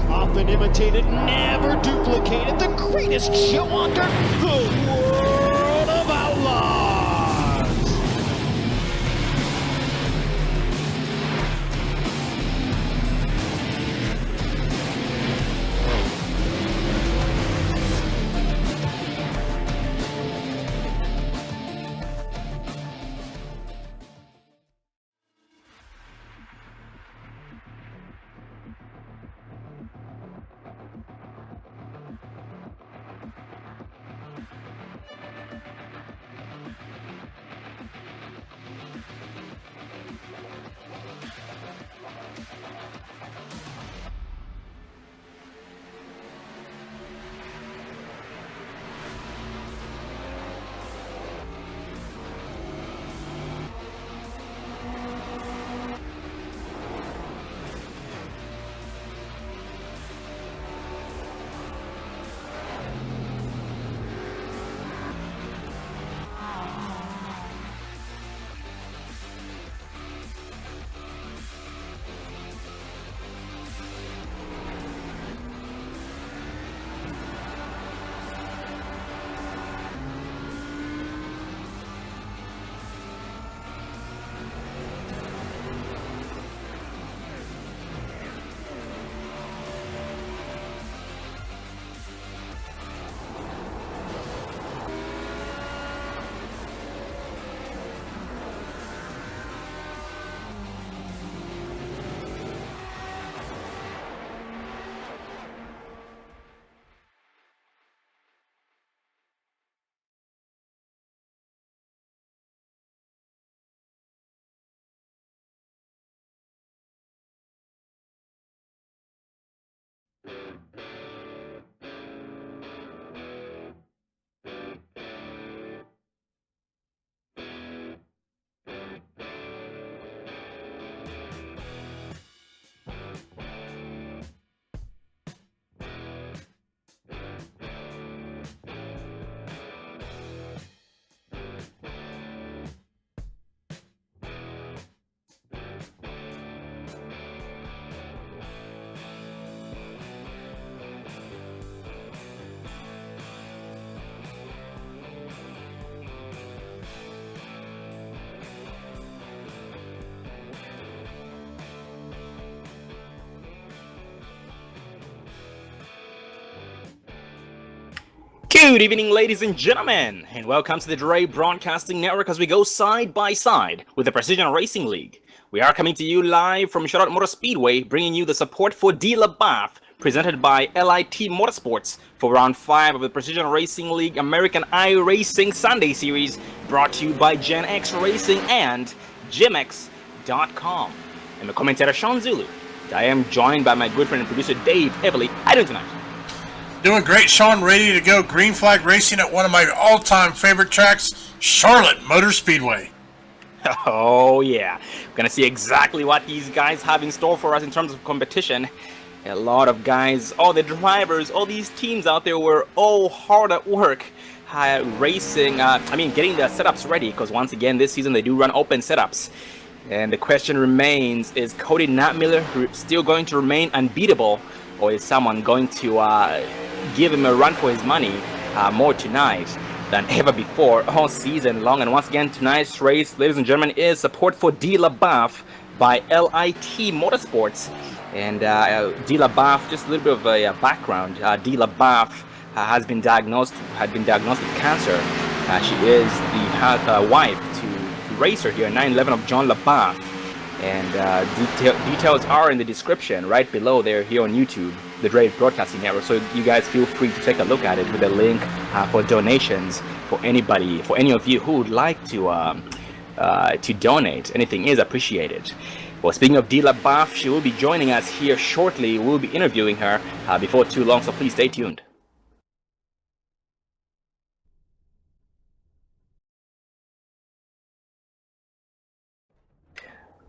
Often imitated, never duplicated, the greatest show on dirt, the World of Outlaws! Good evening, ladies and gentlemen, and welcome to the Dre Broadcasting Network as we go side by side with the Precision Racing League. We are coming to you live from Shootout Motor Speedway, bringing you the support for Dee LaBeouf, presented by LIT Motorsports for Round 5 of the Precision Racing League American iRacing Sunday Series, brought to you by Gen X Racing and GymX.com. I'm the commentator Sean Zulu. I am joined by my good friend and producer Dave Everly. How are you doing tonight? Doing great, Sean. Ready to go. Green flag racing at one of my all-time favorite tracks, Charlotte Motor Speedway. Oh yeah, we're gonna see exactly what these guys have in store for us in terms of competition. A lot of guys, all the drivers, all these teams out there were all hard at work racing, getting their setups ready, because once again this season they do run open setups. And the question remains, is Cody Nattmiller still going to remain unbeatable, or is someone going to give him a run for his money more tonight than ever before all season long? And once again, tonight's race, ladies and gentlemen, is support for Dee LaBeouf by LIT Motorsports. And Dee LaBeouf, just a little bit of a background. Dee LaBeouf had been diagnosed with cancer. She is the wife to racer here, 911 of John LaBeouf. And details are in the description right below there here on YouTube, the Dre Broadcasting Network. So you guys feel free to take a look at it with a link for donations for anybody, for any of you who would like to donate. Anything is appreciated. Well, speaking of Dee LaBeouf, she will be joining us here shortly. We'll be interviewing her before too long, so please stay tuned.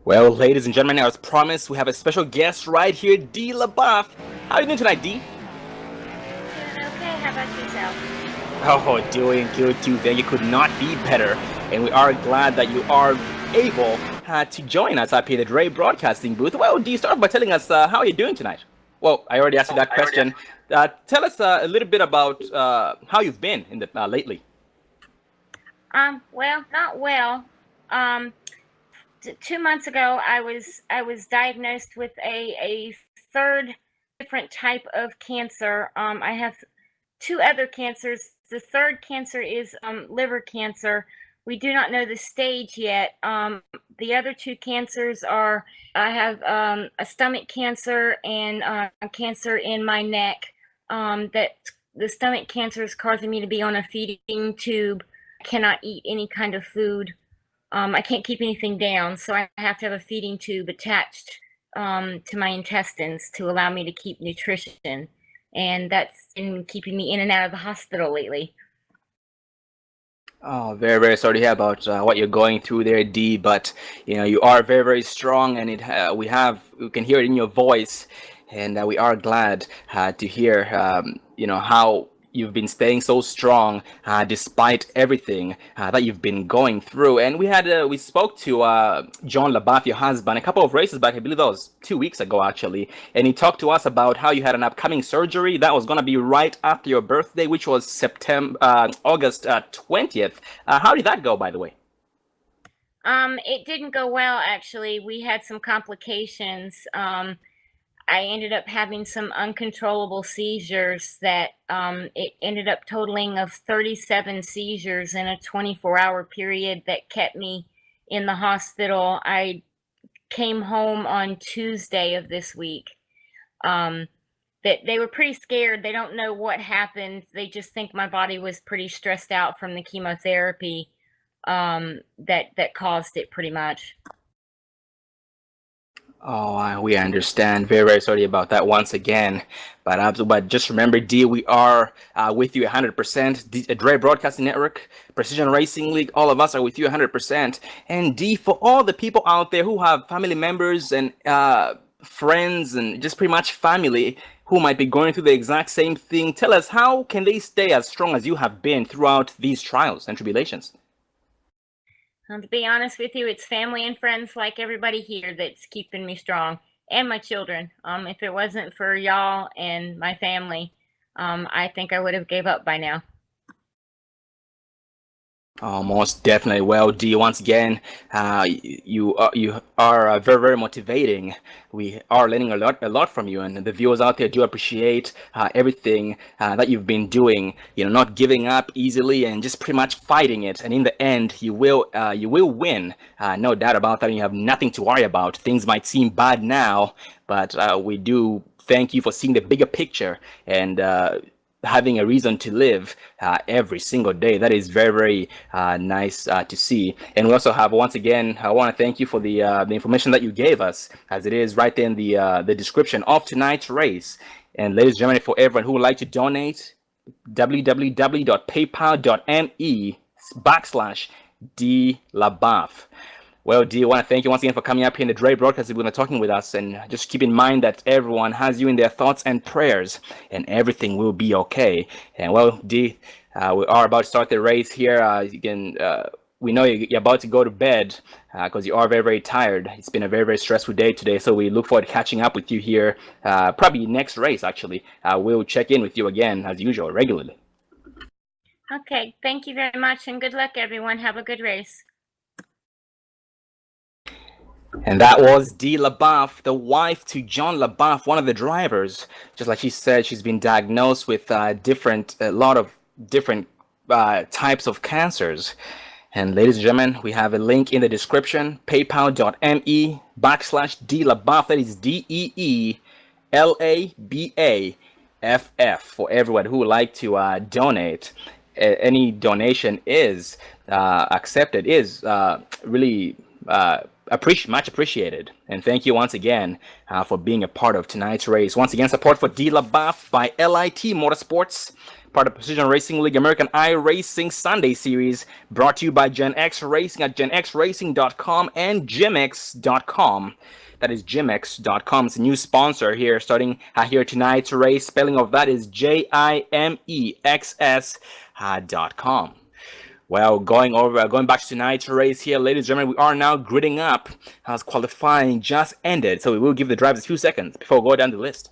Well, ladies and gentlemen, as promised, we have a special guest right here, Dee LaBeouf. How are you doing tonight, Dee? Doing okay. How about yourself? Oh, doing good too. Thank you. Could not be better. And we are glad that you are able to join us up here at the Dre Broadcasting booth. Well, Dee, start by telling us how are you doing tonight? Well, I already asked you that question. Tell us a little bit about how you've been in the lately. Well, not well. 2 months ago, I was diagnosed with a third different type of cancer. I have 2 other cancers. The third cancer is liver cancer. We do not know the stage yet. The other 2 cancers are, I have a stomach cancer and a cancer in my neck. That the stomach cancer is causing me to be on a feeding tube. I cannot eat any kind of food. I can't keep anything down, so I have to have a feeding tube attached to my intestines to allow me to keep nutrition. And that's been keeping me in and out of the hospital lately. Oh, very, very sorry to hear about what you're going through there, Dee. But you are very, very strong, and we can hear it in your voice, and we are glad to hear how you've been staying so strong despite everything that you've been going through. And we spoke to John LaBeouf, your husband, a couple of races back. I believe that was 2 weeks ago, actually. And he talked to us about how you had an upcoming surgery that was going to be right after your birthday, which was August 20th. How did that go, by the way? It didn't go well, actually. We had some complications. I ended up having some uncontrollable seizures that it ended up totaling of 37 seizures in a 24-hour period that kept me in the hospital. I came home on Tuesday of this week. That they were pretty scared. They don't know what happened. They just think my body was pretty stressed out from the chemotherapy that caused it, pretty much. Oh, we understand. Very, very sorry about that once again. But just remember, Dee, we are with you 100%. The Dre Broadcasting Network, Precision Racing League, all of us are with you 100%. And Dee, for all the people out there who have family members and friends and just pretty much family who might be going through the exact same thing, tell us, how can they stay as strong as you have been throughout these trials and tribulations? To be honest with you, it's family and friends like everybody here that's keeping me strong, and my children. If it wasn't for y'all and my family, I think I would have gave up by now. Oh, most definitely. Well, Dee, once again, you are very, very motivating. We are learning a lot from you, and the viewers out there do appreciate everything that you've been doing. Not giving up easily and just pretty much fighting it. And in the end, you will win. No doubt about that. And you have nothing to worry about. Things might seem bad now, but we do thank you for seeing the bigger picture and having a reason to live every single day. That is very, very nice to see. And we also have, once again, I want to thank you for the information that you gave us, as it is right there in the description of tonight's race. And ladies and gentlemen, for everyone who would like to donate, www.paypal.me/Dee LaBeouf. Well, Dee, I want to thank you once again for coming up here in the Dre Broadcast and talking with us. And just keep in mind that everyone has you in their thoughts and prayers, and everything will be okay. And well, Dee, we are about to start the race here. We know you're about to go to bed because you are very, very tired. It's been a very, very stressful day today. So we look forward to catching up with you here, probably next race, actually. We'll check in with you again, as usual, regularly. Okay, thank you very much, and good luck, everyone. Have a good race. And that was Dee LaBeouf, the wife to John LaBeouf, one of the drivers. Just like she said, she's been diagnosed with a lot of different types of cancers. And ladies and gentlemen, we have a link in the description, paypal.me/Dee LaBeouf. That is DeeLaBeouf for everyone who would like to donate. Any donation is accepted, is really much appreciated. And thank you once again for being a part of tonight's race. Once again, support for Dee LaBeouf by LIT Motorsports, part of Precision Racing League American iRacing Sunday Series, brought to you by Gen X Racing at genxracing.com and gimx.com. That is gimx.com. It's a new sponsor here, starting here tonight's race. Spelling of that is JIMEXS.com. Well, going back to tonight's race here, ladies and gentlemen, we are now gridding up as qualifying just ended. So we will give the drivers a few seconds before we go down the list.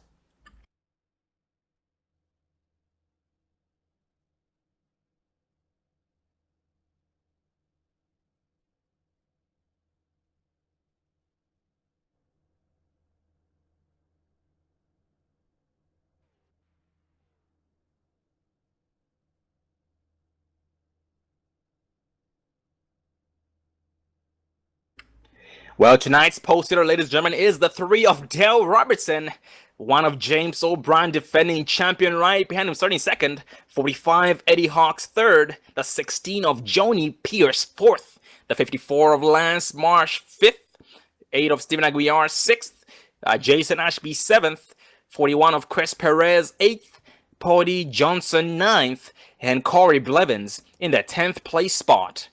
Well, tonight's poster, ladies and gentlemen, is the 3 of Dale Robertson, one of James O'Brien, defending champion, right behind him, starting second. 45, Eddie Hawks third. The 16 of Joni Pierce fourth. The 54 of Lance Marsh fifth. 8 of Steven Aguiar sixth. Jason Ashby seventh. 41 of Chris Perez eighth. Cody Johnson ninth. And Corey Blevins in the 10th place spot.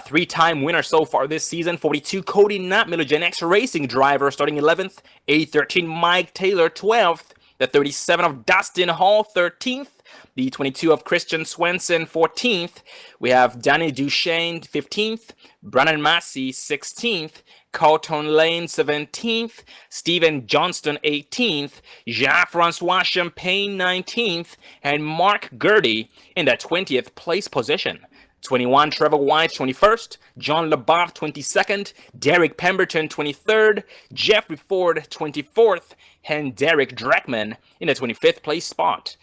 Three-time winner so far this season. 42, Cody Knapmiller, Gen X Racing driver, starting 11th. A13, Mike Taylor, 12th. The 37 of Dustin Hall, 13th. The 22 of Christian Swenson, 14th. We have Danny Duchesne, 15th. Brandon Massey, 16th. Colton Lane, 17th. Stephen Johnston, 18th. Jean-Francois Champagne, 19th. And Mark Gurdy in the 20th place position. 21, Trevor White, 21st, John LaBeouf, 22nd, Derek Pemberton, 23rd, Jeffrey Ford, 24th, and Derek Dreckman in the 25th place spot.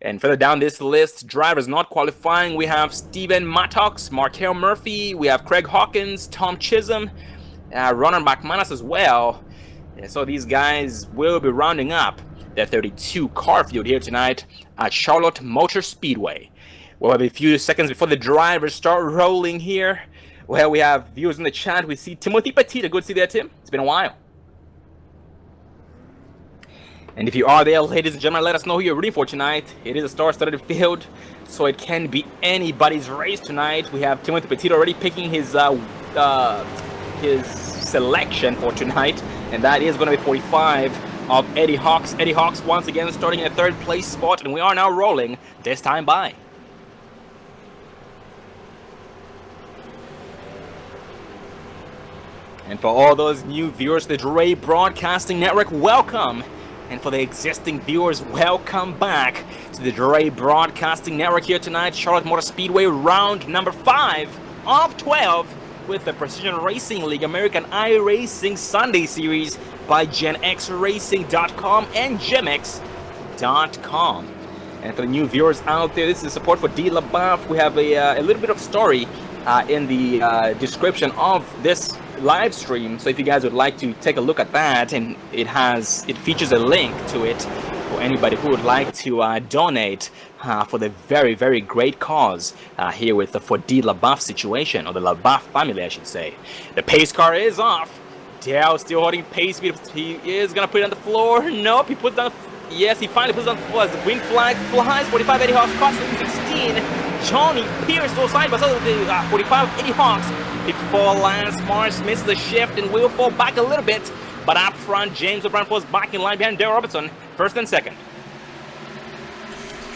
And further down this list, drivers not qualifying, we have Steven Mattox, Markel Murphy, we have Craig Hawkins, Tom Chisholm, Ronald McManus as well. And so these guys will be rounding up their 32 car field here tonight at Charlotte Motor Speedway. We'll have a few seconds before the drivers start rolling here. Well, we have viewers in the chat. We see Timothy Petita. Good to see you there, Tim. It's been a while. And if you are there, ladies and gentlemen, let us know who you're rooting for tonight. It is a star-studded field, so it can be anybody's race tonight. We have Timothy Petita already picking his selection for tonight, and that is going to be 45 of Eddie Hawks. Eddie Hawks once again starting in a third place spot, and we are now rolling this time by. And for all those new viewers to the Dre Broadcasting Network, welcome. And for the existing viewers, welcome back to the Dre Broadcasting Network here tonight, Charlotte Motor Speedway, round number 5 of 12 with the Precision Racing League American iRacing Sunday Series by genxracing.com and gimx.com. And for the new viewers out there, this is support for Dee LaBeouf. We have a little bit of story in the description of this live stream, so if you guys would like to take a look at that, and it features a link to it for anybody who would like to donate for the very, very great cause here with the for Dee LaBeouf situation, or the LaBeouf family, I should say. The pace car is off. Dale still holding pace speed. He is gonna put it on the floor. Nope, he puts down. Yes, he finally puts it on the floor as the green flag flies. 45 Eddie Hawks, crossing 16. Johnny Pierce goes side by side with the 45 Eddie Hawks. 54 Lance Marsh misses the shift and will fall back a little bit. But up front, James O'Brien falls back in line behind Dale Robertson, first and second.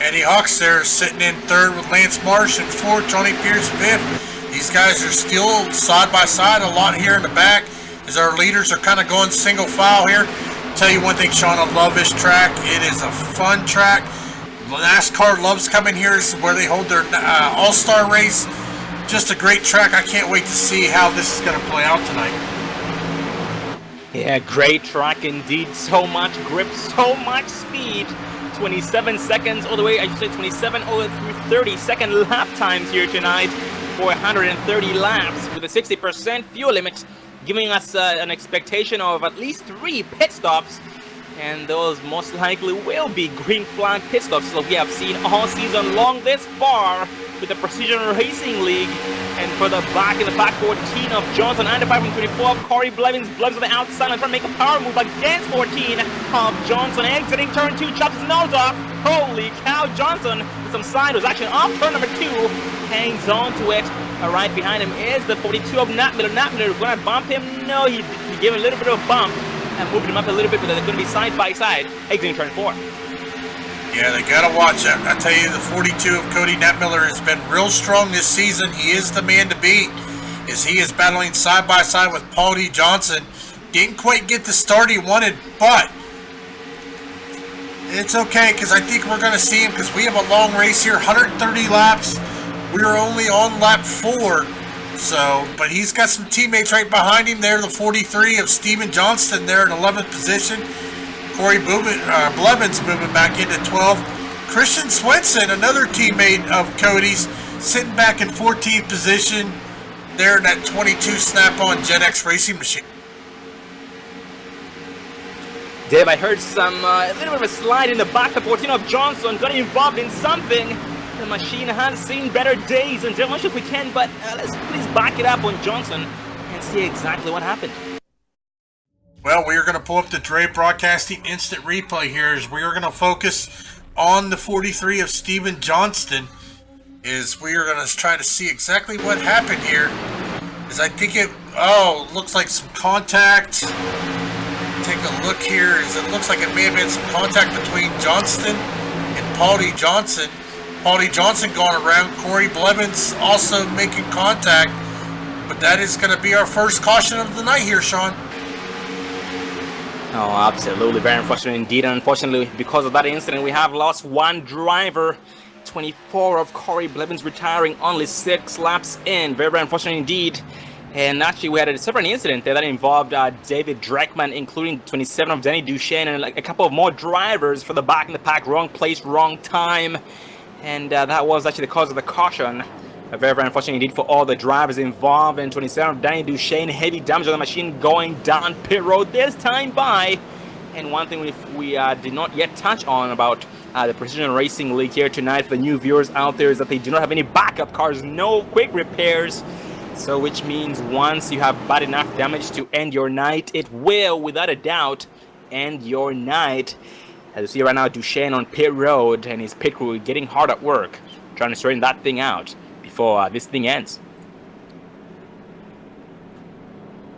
Eddie Hawks there sitting in third with Lance Marsh and fourth, Johnny Pierce fifth. These guys are still side by side a lot here in the back as our leaders are kind of going single file here. Tell you one thing, Sean, I love this track. It is a fun track. NASCAR loves coming here. This is where they hold their all-star race. Just a great track. I can't wait to see how this is going to play out tonight. Yeah, great track indeed. So much grip, so much speed. 27 seconds all the way, I should say 27 all the way through 30-second lap times here tonight for 130 laps with a 60% fuel limit, giving us an expectation of at least 3 pit stops. And those most likely will be green flag pit stops, like we have seen all season long this far with the Precision Racing League. And further back in the back, 14 of Johnson, 95 and 24 of Corey Blevins. Blevins on the outside and trying to make a power move against 14 of Johnson, exiting turn 2, chops his nose off. Holy cow, Johnson with some sidewise action off turn number 2. Hangs on to it. Right behind him is the 42 of Nat Miller. Nat Miller going to bump him. No, he gave him a little bit of a bump and moved him up a little bit, but they're going to be side by side. Exiting turn 4. Yeah, they got to watch that. I tell you, the 42 of Cody Nat Miller has been real strong this season. He is the man to beat as he is battling side by side with Paul D. Johnson. Didn't quite get the start he wanted, but it's okay because I think we're going to see him because we have a long race here, 130 laps. We are only on lap 4, so, but he's got some teammates right behind him there. The 43 of Steven Johnston there in 11th position. Corey Blevins moving back into 12th. Christian Swenson, another teammate of Cody's, sitting back in 14th position there in that 22 Snap-on Gen X racing machine. Dave, I heard a little bit of a slide in the back. The 14 of Johnson got involved in something. The machine has seen better days, and I'm not sure if we can, but let's please back it up on Johnson and see exactly what happened. Well, we are going to pull up the Dre Broadcasting instant replay here as we are going to focus on the 43 of Steven Johnston as we are going to try to see exactly what happened here. As I think looks like some contact. Take a look here as it looks like it may have been some contact between Johnston and Paul D. Johnson. Paul D. Johnson going around. Corey Blevins also making contact. But that is going to be our first caution of the night here, Sean. Oh, absolutely. Very unfortunate indeed. And unfortunately, because of that incident, we have lost one driver. 24 of Corey Blevins retiring only 6 laps in. Very, very unfortunate indeed. And actually, we had a separate incident there that involved David Dreckman, including 27 of Danny Duchesne, and a couple of more drivers for the back in the pack. Wrong place, wrong time. And that was actually the cause of the caution. Very, very unfortunate indeed for all the drivers involved. And 27 of Danny Duchesne, heavy damage on the machine going down pit road this time by. And one thing we did not yet touch on about the Precision Racing League here tonight for the new viewers out there is that they do not have any backup cars, no quick repairs. So which means once you have bad enough damage to end your night, it will, without a doubt, end your night. As you see right now, Duchesne on pit road and his pit crew getting hard at work, trying to straighten that thing out before this thing ends.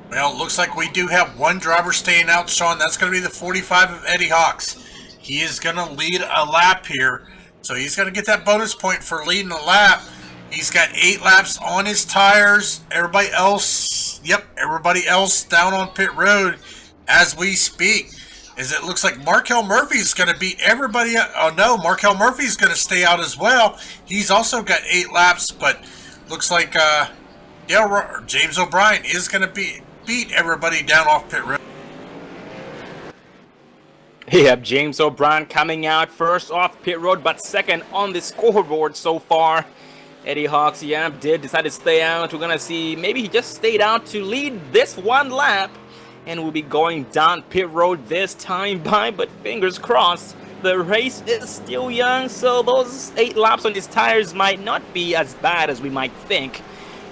Well, it looks like we do have one driver staying out, Sean. That's going to be the 45 of Eddie Hawks. He is going to lead a lap here. So he's going to get that bonus point for leading a lap. He's got 8 laps on his tires. Everybody else down on pit road as we speak. As it looks like Markel Murphy's going to beat everybody. Oh no, Markel Murphy's going to stay out as well. He's also got 8 laps, but looks like James O'Brien is going to beat everybody down off pit road. Yep, James O'Brien coming out first off pit road, but second on the scoreboard so far. Eddie Hawks, did decide to stay out. We're going to see, maybe he just stayed out to lead this one lap. And we'll be going down pit road this time by, but fingers crossed. The race is still young, so those 8 laps on his tires might not be as bad as we might think.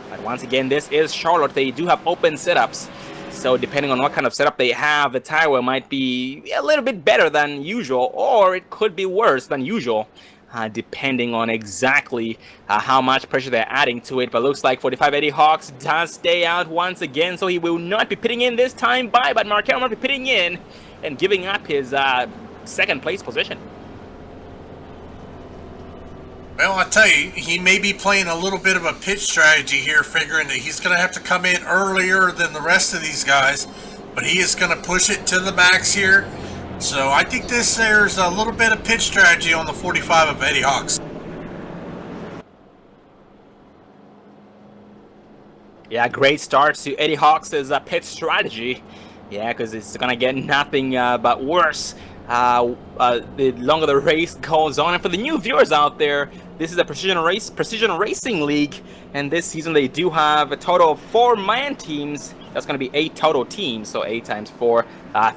But once again, this is Charlotte. They do have open setups. So depending on what kind of setup they have, the tire wear might be a little bit better than usual, or it could be worse than usual. Depending on exactly how much pressure they're adding to it. But looks like 45 Eddie Hawks does stay out once again, so he will not be pitting in this time by, but Markel will be pitting in and giving up his second place position. Well, I tell you, he may be playing a little bit of a pitch strategy here, figuring that he's going to have to come in earlier than the rest of these guys, but he is going to push it to the max here. So I think there's a little bit of pitch strategy on the 45 of Eddie Hawks. Yeah, great start to Eddie Hawks' pit strategy. Yeah, because it's going to get nothing but worse the longer the race goes on. And for the new viewers out there, this is a Precision Racing League, and this season they do have a total of 4-man teams. That's going to be 8 total teams, so 8 times 4,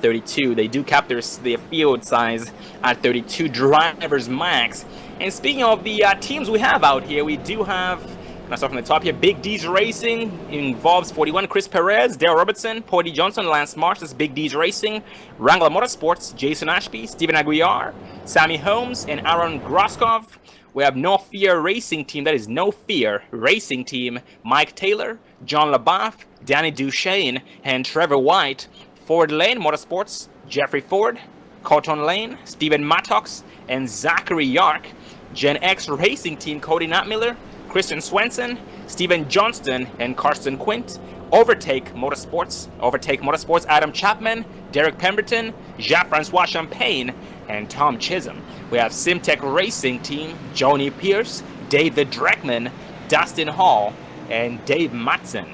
32. They do cap their field size at 32 drivers max. And speaking of the teams we have out here, we do have, let's start from the top here, Big D's Racing involves 41 Chris Perez, Dale Robertson, Paul D. Johnson, Lance Marsh. That's Big D's Racing. Wrangler Motorsports, Jason Ashby, Stephen Aguiar, Sammy Holmes and Aaron Groskov. We have No Fear Racing Team, that is No Fear Racing Team, Mike Taylor, John LaBeouf, Danny Duchesne, and Trevor White. Ford Lane Motorsports, Jeffrey Ford, Colton Lane, Stephen Mattox, and Zachary Yark. Gen X Racing Team, Cody Nutmiller, Christian Swenson, Stephen Johnston, and Karsten Quint. Overtake Motorsports, Adam Chapman, Derek Pemberton, Jacques-Francois Champagne, and Tom Chisholm. We have Simtech Racing Team, Joni Pierce, David Dreckman, Dustin Hall, and Dave Matson.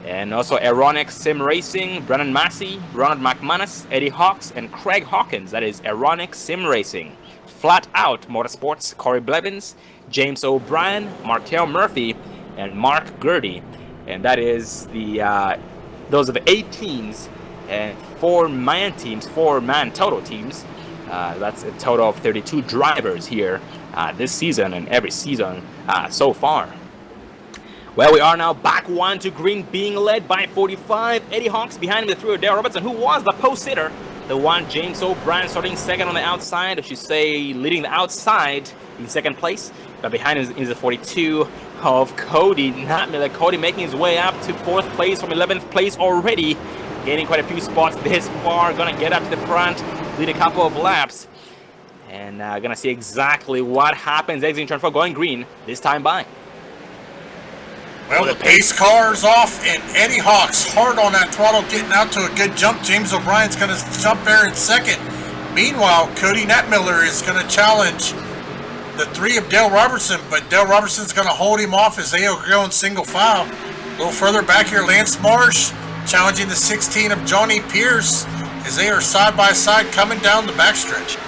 And also Aeronix Sim Racing, Brennan Massey, Ronald McManus, Eddie Hawks, and Craig Hawkins. That is Aeronix Sim Racing. Flat Out Motorsports, Corey Blevins, James O'Brien, Markel Murphy, and Mark Gurdy. And that is those are the 8 teams and 4-man total teams. That's a total of 32 drivers here this season and every season so far. Well, we are now back 1 to green, being led by 45. Eddie Hawks behind him, the 3 of Dale Robertson, who was the post-sitter. The 1, James O'Brien, starting second on the outside, I should say leading the outside in second place. But behind him is the 42 of Cody Nutmiller. Cody making his way up to 4th place from 11th place already. Gaining quite a few spots this far. Gonna get up to the front, lead a couple of laps. And gonna see exactly what happens exiting turn 4, going green, this time by. Well, the pace car's off, and Eddie Hawks hard on that throttle, getting out to a good jump. James O'Brien's going to jump there in second. Meanwhile, Cody Nutmiller is going to challenge the 3 of Dale Robertson, but Dale Robertson's going to hold him off as they are going single file. A little further back here, Lance Marsh challenging the 16 of Johnny Pierce as they are side by side coming down the backstretch.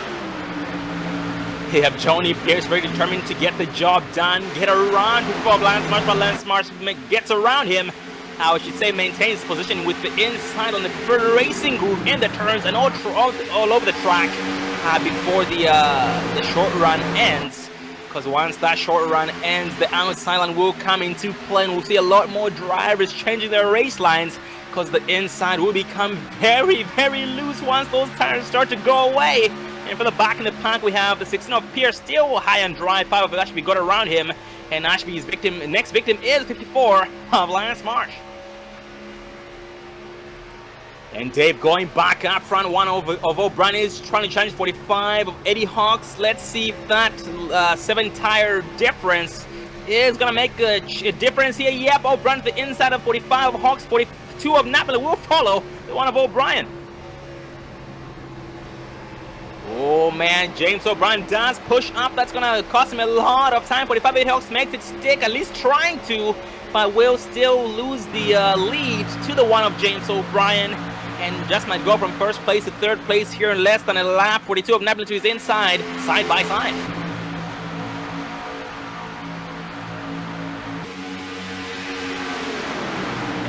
They have Johnny Pierce very determined to get the job done, get around before Lance Marsh, but Lance Marsh gets around him. I should say maintains position with the inside on the preferred racing group in the turns and all over the track before the short run ends. Because once that short run ends, the outside line will come into play, and we'll see a lot more drivers changing their race lines, because the inside will become very, very loose once those tires start to go away. And for the back in the pack, we have the 16 of Pierce still high on drive. 5 of Ashby got around him, and Ashby's next victim is 54 of Lance Marsh. And Dave going back up front. 1 of O'Brien is trying to challenge 45 of Eddie Hawks. Let's see if that 7-tire difference is going to make a difference here. Yep, O'Brien to the inside of 45 of Hawks. 42 of Nutmiller will follow the 1 of O'Brien. Oh man, James O'Brien does push up. That's gonna cost him a lot of time. 45 Eddie Hawks makes it stick, at least trying to, but will still lose the lead to the 1 of James O'Brien, and just might go from 1st place to 3rd place here in less than a lap. 42 of Nutmiller to his inside, side by side.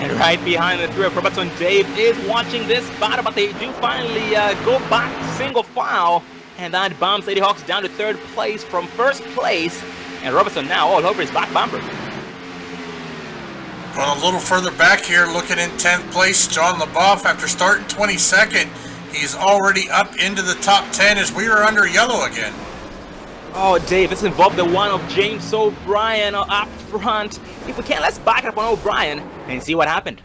And right behind the 3 of Robertson, Dave is watching this battle, but they do finally go back single file, and that bumps Eddie Hawks down to 3rd place from 1st place, and Robertson now all over his back bumper. Well, a little further back here, looking in 10th place, John LaBeouf, after starting 22nd, he's already up into the top 10 as we are under yellow again. Oh, Dave, this involved the 1 of James O'Brien up front. If we can, let's back up on O'Brien and see what happened.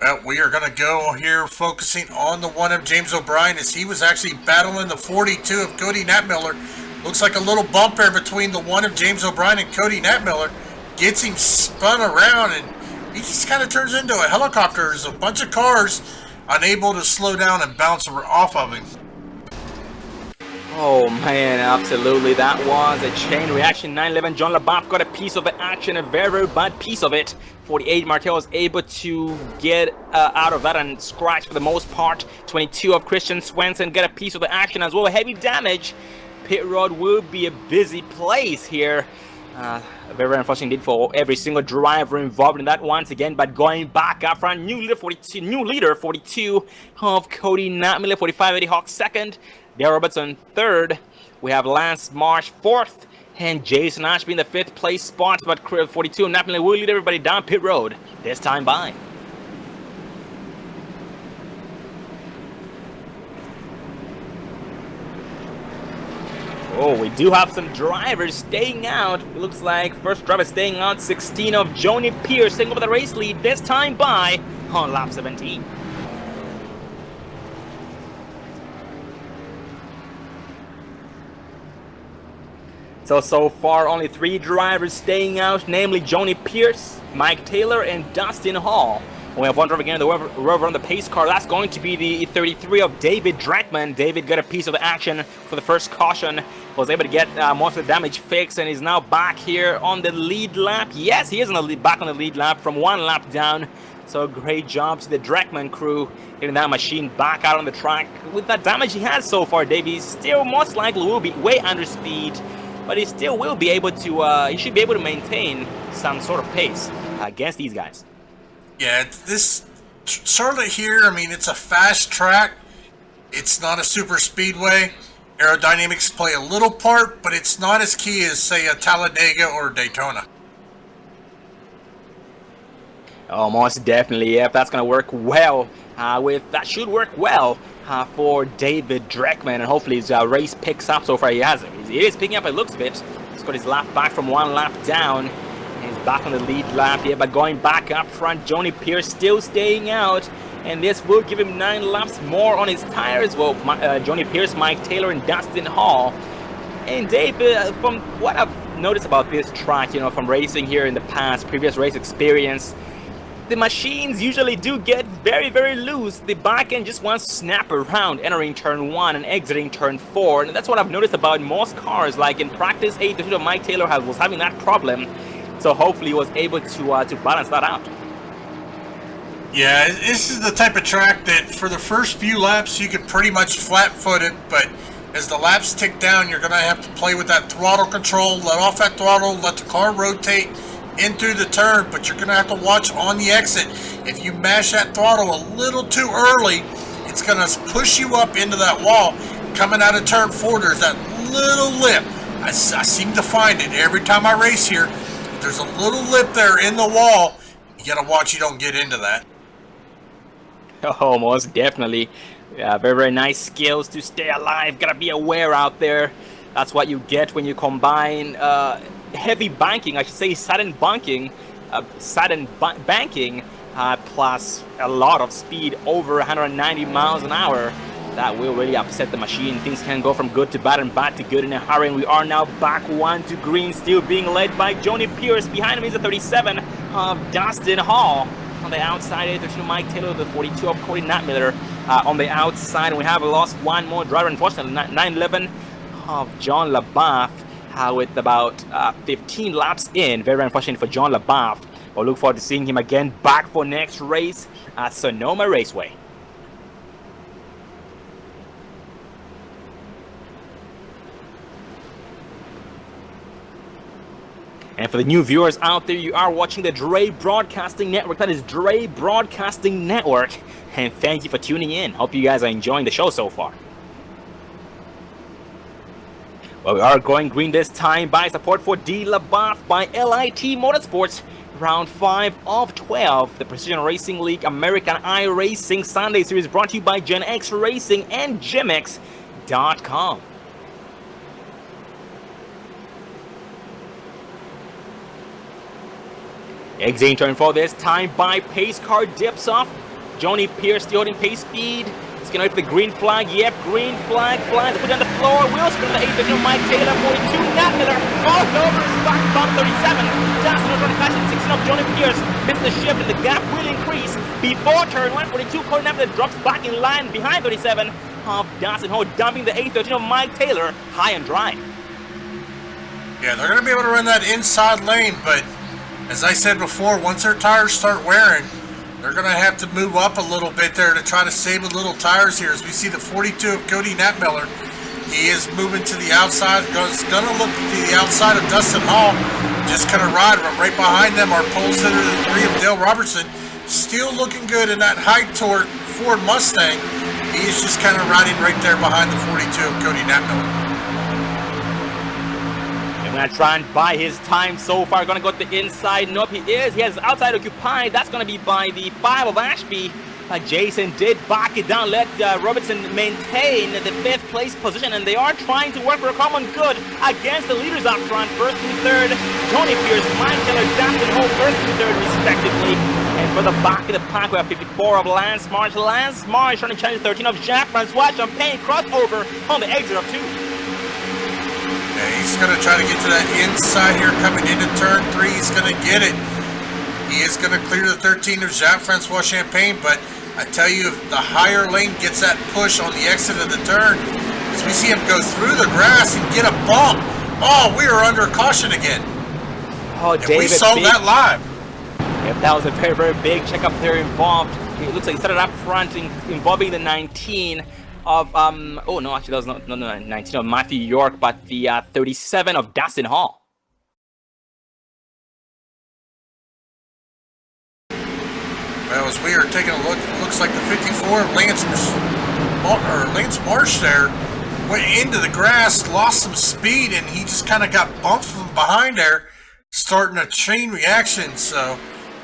Well, we are going to go here focusing on the 1 of James O'Brien as he was actually battling the 42 of Cody Nutmiller. Looks like a little bump there between the 1 of James O'Brien and Cody Nutmiller. Gets him spun around, and he just kind of turns into a helicopter. There's a bunch of cars unable to slow down and bounce off of him. Oh man, absolutely, that was a chain reaction. 9-11, John LaBeouf got a piece of the action, a very, very bad piece of it. 48, Martel was able to get out of that and scratch for the most part. 22 of Christian Swenson got a piece of the action as well. Heavy damage. Pit road will be a busy place here. Very, very unfortunate indeed for every single driver involved in that once again. But going back up front, new leader 42 of Cody Nutmiller, 45 Eddie Hawks 2nd, Dale Robertson 3rd. We have Lance Marsh 4th, and Jason Ashby in the 5th place spot. But 42 Nutmiller will lead everybody down pit road this time by. Oh, we do have some drivers staying out. It looks like first driver staying out, 16 of Joni Pierce taking over the race lead, this time by on lap 17. So far only 3 drivers staying out, namely Joni Pierce, Mike Taylor, and Dustin Hall. We have one driver again, the rover on the pace car. That's going to be the 33 of David Dreckman. David got a piece of the action for the first caution, was able to get most of the damage fixed, and is now back here on the lead lap. Yes, he is back on the lead lap from 1 lap down. So great job to the Dreckman crew getting that machine back out on the track. With that damage he has so far, Davey still most likely will be way under speed, but he still will be able to, he should be able to maintain some sort of pace against these guys. Yeah, this Charlotte here, I mean, it's a fast track. It's not a super speedway. Aerodynamics play a little part, but it's not as key as, say, a Talladega or Daytona. Oh, most definitely. Yep, that's going to work well. That should work well for David Dreckman, and hopefully his race picks up. So far he has it. He is picking up, it looks a bit. He's got his lap back from 1 lap down. He's back on the lead lap here, but going back up front, Joni Pierce still staying out, and this will give him 9 laps more on his tires. Well, Joni Pierce, Mike Taylor, and Dustin Hall. And Dave, from what I've noticed about this track, you know, from racing here in the past, previous race experience, the machines usually do get very, very loose. The back end just wants to snap around, entering turn 1 and exiting turn 4, and that's what I've noticed about most cars. Like in practice, Mike Taylor was having that problem. So hopefully he was able to balance that out. Yeah, this is the type of track that for the first few laps you could pretty much flat-foot it, but as the laps tick down, you're going to have to play with that throttle control, let off that throttle, let the car rotate in through the turn, but you're going to have to watch on the exit. If you mash that throttle a little too early, it's going to push you up into that wall. Coming out of turn 4, there's that little lip. I seem to find it every time I race here. There's a little lip there in the wall. You gotta watch you don't get into that. Oh, most definitely. Yeah, very, very nice skills to stay alive. Gotta be aware out there. That's what you get when you combine heavy banking, I should say sudden banking, banking plus a lot of speed over 190 miles an hour. That will really upset the machine. Things can go from good to bad and bad to good in a hurry. And we are now back 1 to green, still being led by Joni Pierce. Behind him is the 37 of Dustin Hall. On the outside, 32 Mike Taylor, the 42 of Cody Natmiller on the outside. And we have lost one more driver, unfortunately, 911 of John LaBeouf with about 15 laps in. Very unfortunate for John LaBeouf. We'll look forward to seeing him again back for next race at Sonoma Raceway. And for the new viewers out there, you are watching the Dre Broadcasting Network. That is Dre Broadcasting Network. And thank you for tuning in. Hope you guys are enjoying the show so far. Well, we are going green this time by support for Dee LaBeouf by LIT Motorsports. Round 5 of 12. The Precision Racing League American iRacing Sunday Series brought to you by Gen X Racing and GemX.com. Exiting turn 4 this time by pace car dips off. Joni Pierce still holding pace speed. It's going to the green flag. Yep, green flag flies. Put on the floor. Wheel spin on the 8th of Mike Taylor. 42. Natmiller. All over his back bump 37. Dustin was running fast at 16 of Joni Pierce. Missed the shift and the gap will increase. Before turn 1, 42. Cody Natmiller drops back in line behind 37 of Dustin Hall, dumping the 8th of Mike Taylor high and dry. Yeah, they're going to be able to run that inside lane, but as I said before, once their tires start wearing, they're going to have to move up a little bit there to try to save a little tires here. As we see the 42 of Cody Natmiller, he is moving to the outside, going to look to the outside of Dustin Hall, just kind of ride right behind them. Our pole sitter, the 3 of Dale Robertson, still looking good in that high torque Ford Mustang. He is just kind of riding right there behind the 42 of Cody Natmiller. Gonna try and buy his time so far. Gonna go to the inside. Nope, he is. He has outside occupied. That's gonna be by the 5 of Ashby. Jason did back it down, let Robertson maintain the 5th place position, and they are trying to work for a common good against the leaders up front. 1st and 3rd, Tony Pierce, Mike Taylor, Dustin Holt, 1st and 3rd respectively. And for the back of the pack, we have 54 of Lance Marsh. Lance Marsh trying to challenge 13 of Jean-Francois Champagne, crossover on the exit of 2. Yeah, he's going to try to get to that inside here coming into turn 3. He's going to get it. He is going to clear the 13 of Jean-Francois Champagne, but I tell you, if the higher lane gets that push on the exit of the turn, as we see him go through the grass and get a bump. Oh, we are under caution again. Oh, and David, we saw that live. Yep, that was a very, very big checkup there involved. It looks like he started up front involving the 19 of, oh no, actually that was not 19 of Matthew York, but the 37 of Dustin Hall. Well, as we are taking a look, it looks like the 54 of Lance Marsh there went into the grass, lost some speed, and he just kind of got bumped from behind there, starting a chain reaction. So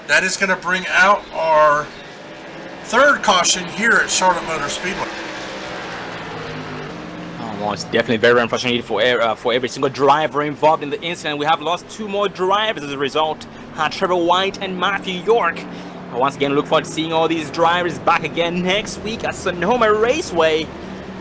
that is going to bring out our 3rd caution here at Charlotte Motor Speedway. Oh, it's definitely very unfortunate for every single driver involved in the incident. We have lost 2 more drivers as a result, Trevor White and Matthew York. Once again, look forward to seeing all these drivers back again next week at Sonoma Raceway.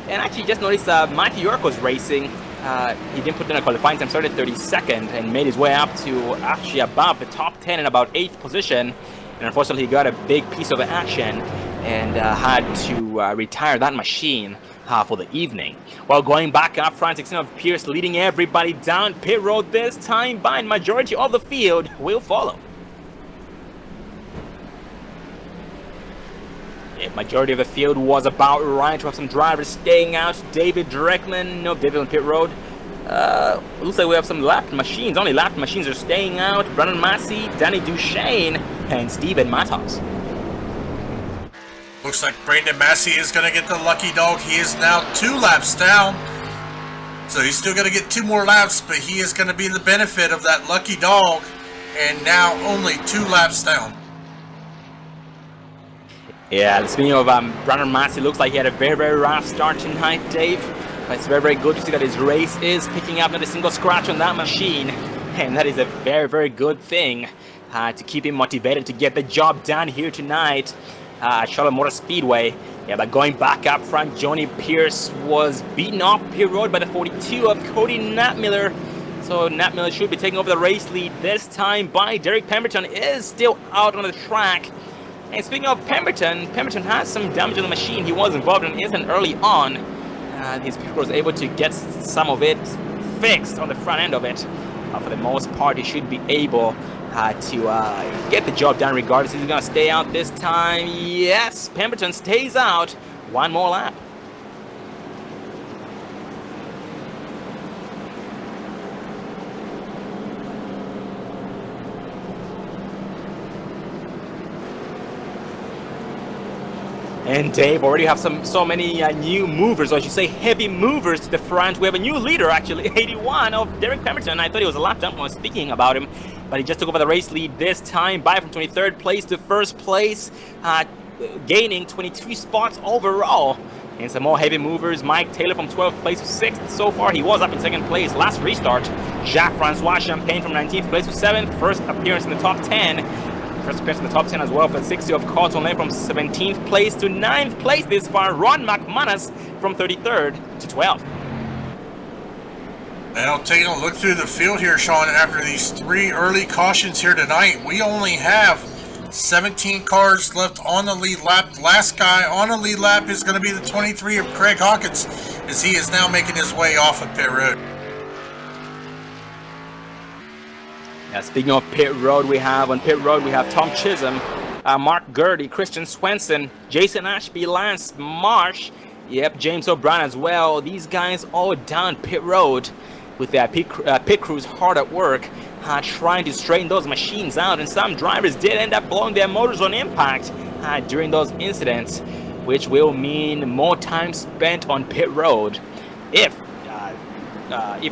And actually just noticed Matthew York was racing. He didn't put in a qualifying time, started 32nd and made his way up to actually above the top 10 in about 8th position. And unfortunately, he got a big piece of action and had to retire that machine for the evening. While going back up front, 16 of Pierce leading everybody down pit road this time, by majority of the field will follow. The majority of the field was about right. We have some drivers staying out. David Dreckman, no David on pit road. Looks like we have some lapped machines. Only lapped machines are staying out. Brandon Massey, Danny Duchesne, and Steven Matos. Looks like Brandon Massey is going to get the lucky dog. He is now 2 laps down. So he's still going to get 2 more laps, but he is going to be the benefit of that lucky dog. And now only 2 laps down. Yeah, speaking of Brandon Massey, looks like he had a very, very rough start tonight, Dave. But it's very, very good to see that his race is picking up, not a single scratch on that machine. And that is a very, very good thing to keep him motivated to get the job done here tonight at Charlotte Motor Speedway. Yeah, but going back up front, Johnny Pierce was beaten off pit road by the 42 of Cody Knapmiller. So Knapmiller should be taking over the race lead this time by Derek Pemberton is still out on the track. And speaking of Pemberton, Pemberton has some damage on the machine. He was involved in an incident early on. His people was able to get some of it fixed on the front end of it. For the most part, he should be able to get the job done regardless. He's going to stay out this time. Yes, Pemberton stays out. 1 more lap. And Dave, already have so many new movers, or I should say heavy movers to the front. We have a new leader, actually, 81 of Derek Pemberton. I thought he was a lap down when I was speaking about him, but he just took over the race lead this time, by from 23rd place to 1st place, gaining 22 spots overall. And some more heavy movers, Mike Taylor from 12th place to 6th so far. He was up in 2nd place last restart. Jacques-Francois Champagne from 19th place to 7th, first appearance in the top 10. First appearance in the top 10 as well for the 60 of Colton Lane from 17th place to 9th place this far. Ron McManus from 33rd to 12th. Now taking a look through the field here, Sean, after these 3 early cautions here tonight, we only have 17 cars left on the lead lap. The last guy on the lead lap is going to be the 23 of Craig Hawkins, as he is now making his way off of pit road. Speaking of pit road, we have Tom Chisholm, Mark Gurdy, Christian Swenson, Jason Ashby, Lance Marsh, James O'Brien as well. These guys all down pit road with their pit crews hard at work, trying to straighten those machines out. And some drivers did end up blowing their motors on impact during those incidents, which will mean more time spent on pit road if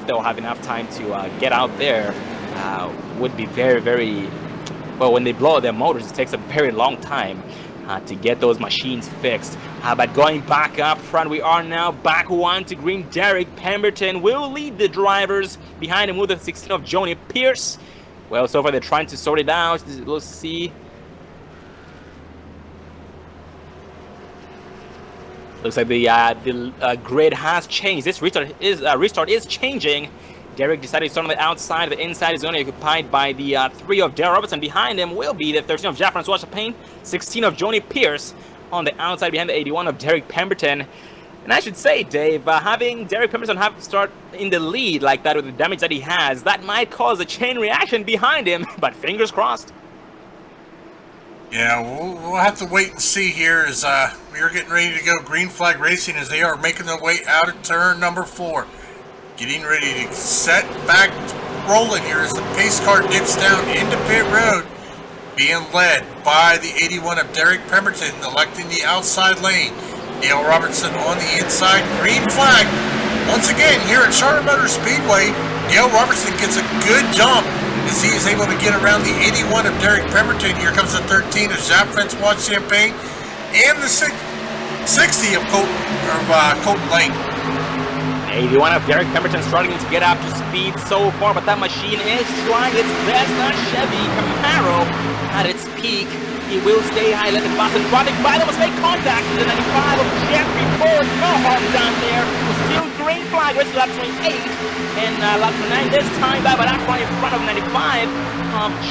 they'll have enough time to get out there. Would be very, very well, when they blow their motors, it takes a very long time to get those machines fixed. But going back up front, we are now back one to green. Derek Pemberton will lead the drivers. Behind him with the 16 of Johnny Pierce. Well, so far they're trying to sort it out. Let's see. Looks like the grid has changed. This restart is changing. Derek decided to start on the outside. The inside is only occupied by the 3 of Darrell Robertson. Behind him will be the 13 of Jean-Francois Chapin, 16 of Johnny Pierce on the outside behind the 81 of Derek Pemberton. And I should say, Dave, having Derek Pemberton have start in the lead like that with the damage that he has, that might cause a chain reaction behind him, but fingers crossed. Yeah, we'll have to wait and see here as we are getting ready to go green flag racing as they are making their way out of turn number 4. Getting ready to set back rolling here as the pace car dips down into pit road, being led by the 81 of Derek Pemberton, electing the outside lane. Dale Robertson on the inside, green flag. Once again, here at Charlotte Motor Speedway, Dale Robertson gets a good jump as he is able to get around the 81 of Derek Pemberton. Here comes the 13 of Jean-Francois Champagne and the 60 of Colton Lane. 81 of Derek Pemberton struggling to get up to speed so far, but that machine is trying its best. That Chevy Camaro at its peak. He will stay high, let the Boston traffic by them, must make contact with the 95 of Jeffrey Ford. No harm down there. Still green flag, race to lap 28. And lap 29 this time, but that's right in front of 95.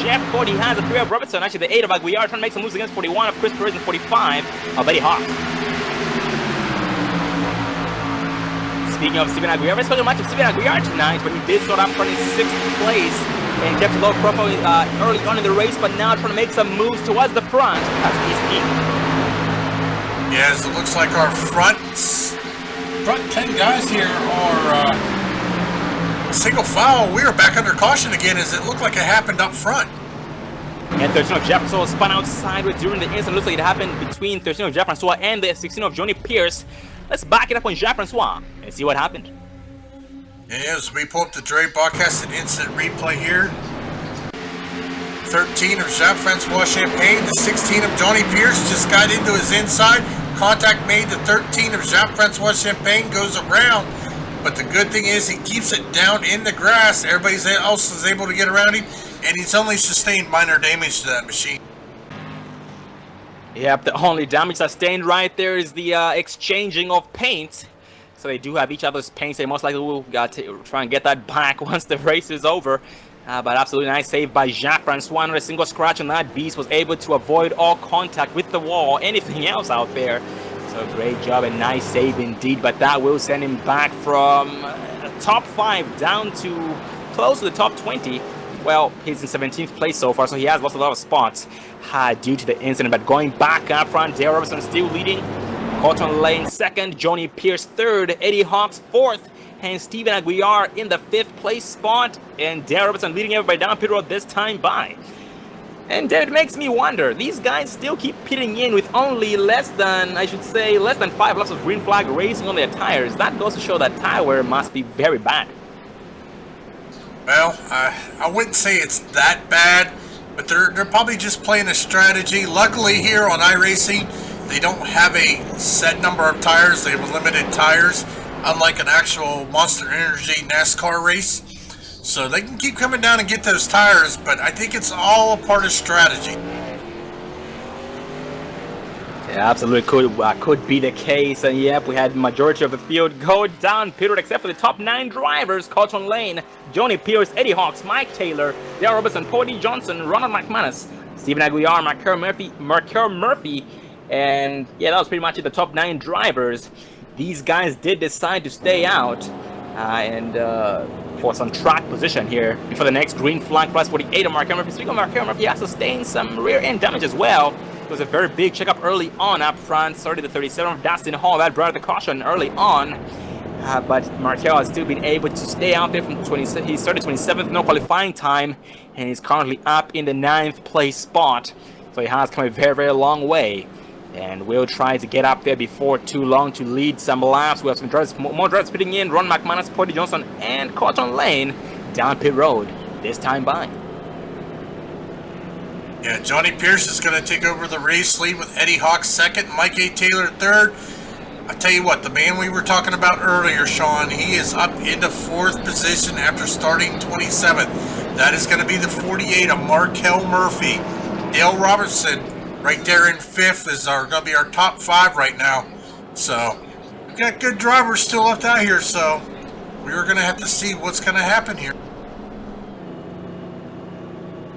Jeff Ford, he has a 3 of Robertson. Actually, the 8 of Aguiar trying to make some moves against 41 of Chris Perez and 45 of Betty Hawk. Speaking of Steven Aguiar, very special match of Steven Aguiar tonight, but he did start up running 6th place and kept a low profile early on in the race, but now trying to make some moves towards the front as he's peak. Yes, it looks like our front 10 guys here are single file. We are back under caution again as it looked like it happened up front. And 13 of Jean-Francois spun out sideways during the incident. Looks like it happened between 13 of Jean-Francois and the 16 of Johnny Pierce. Let's back it up on Jean-Francois and see what happened. As we pull up the Dre broadcast and instant replay here. 13 of Jean-Francois Champagne, the 16 of Johnny Pierce just got into his inside. Contact made, the 13 of Jean-Francois Champagne goes around. But the good thing is he keeps it down in the grass. Everybody else is able to get around him, and he's only sustained minor damage to that machine. Yep, the only damage sustained right there is the exchanging of paint. So they do have each other's paints. They most likely will try and get that back once the race is over. But absolutely nice save by Jean-Francois. Not a single scratch on that beast. Was able to avoid all contact with the wall, anything else out there. So great job and nice save indeed. But that will send him back from top 5 down to close to the top 20. Well, he's in 17th place so far, so he has lost a lot of spots due to the incident. But going back up front, Dale Robertson still leading. Colton Lane 2nd, Johnny Pierce 3rd, Eddie Hawks 4th, and Steven Aguiar in the 5th place spot. And Dale Robertson leading everybody down pit road this time by. And it makes me wonder, these guys still keep pitting in with only less than 5 laps of green flag racing on their tires. That goes to show that tire wear must be very bad. Well, I wouldn't say it's that bad, but they're probably just playing a strategy. Luckily here on iRacing, they don't have a set number of tires. They have limited tires, unlike an actual Monster Energy NASCAR race. So they can keep coming down and get those tires, but I think it's all a part of strategy. Yeah, absolutely could be the case. And yep, we had majority of the field go down pit road except for the top 9 drivers: Colton Lane, Johnny Pierce, Eddie Hawks, Mike Taylor, Dale Robertson, Cody Johnson, Ronald McManus, Steven Aguiar, Markel Murphy, and yeah, that was pretty much it, the top 9 drivers. These guys did decide to stay out for some track position here before the next green flag plus 48 of Markel Murphy. Speaking of Markel Murphy, he has sustained some rear end damage as well. It was a very big checkup early on up front. Started the 37 of Dustin Hall. That brought the caution early on. But Markel has still been able to stay out there from 20. He started 27th, no qualifying time, and he's currently up in the 9th place spot. So he has come a very, very long way. And we'll try to get up there before too long to lead some laps. We have some drivers, more drivers pitting in. Ron McManus, Cody Johnson, and Colton Lane down pit road this time by. Yeah, Johnny Pierce is going to take over the race lead with Eddie Hawk second, Mike A. Taylor third. I tell you what, the man we were talking about earlier, Sean, he is up into fourth position after starting 27th. That is going to be the 48 of Markel Murphy. Dale Robertson right there in fifth is going to be our top five right now. So we've got good drivers still left out here, so we're going to have to see what's going to happen here.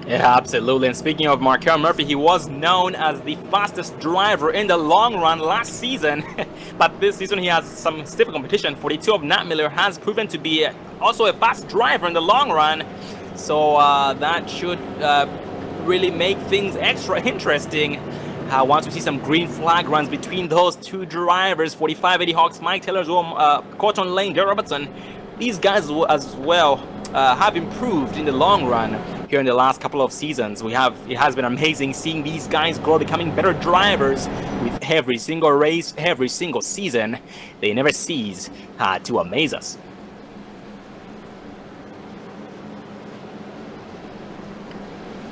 Yeah, absolutely. And speaking of Markel Murphy, he was known as the fastest driver in the long run last season. But this season he has some stiff competition. 42 of Nat Miller has proven to be also a fast driver in the long run. So that should really make things extra interesting. Once we see some green flag runs between those two drivers, 45 Eddie Hawks, Mike Taylor, Colton Lane, Dale Robertson, these guys as well have improved in the long run here in the last couple of seasons. It has been amazing seeing these guys grow, becoming better drivers with every single race, every single season. They never cease to amaze us.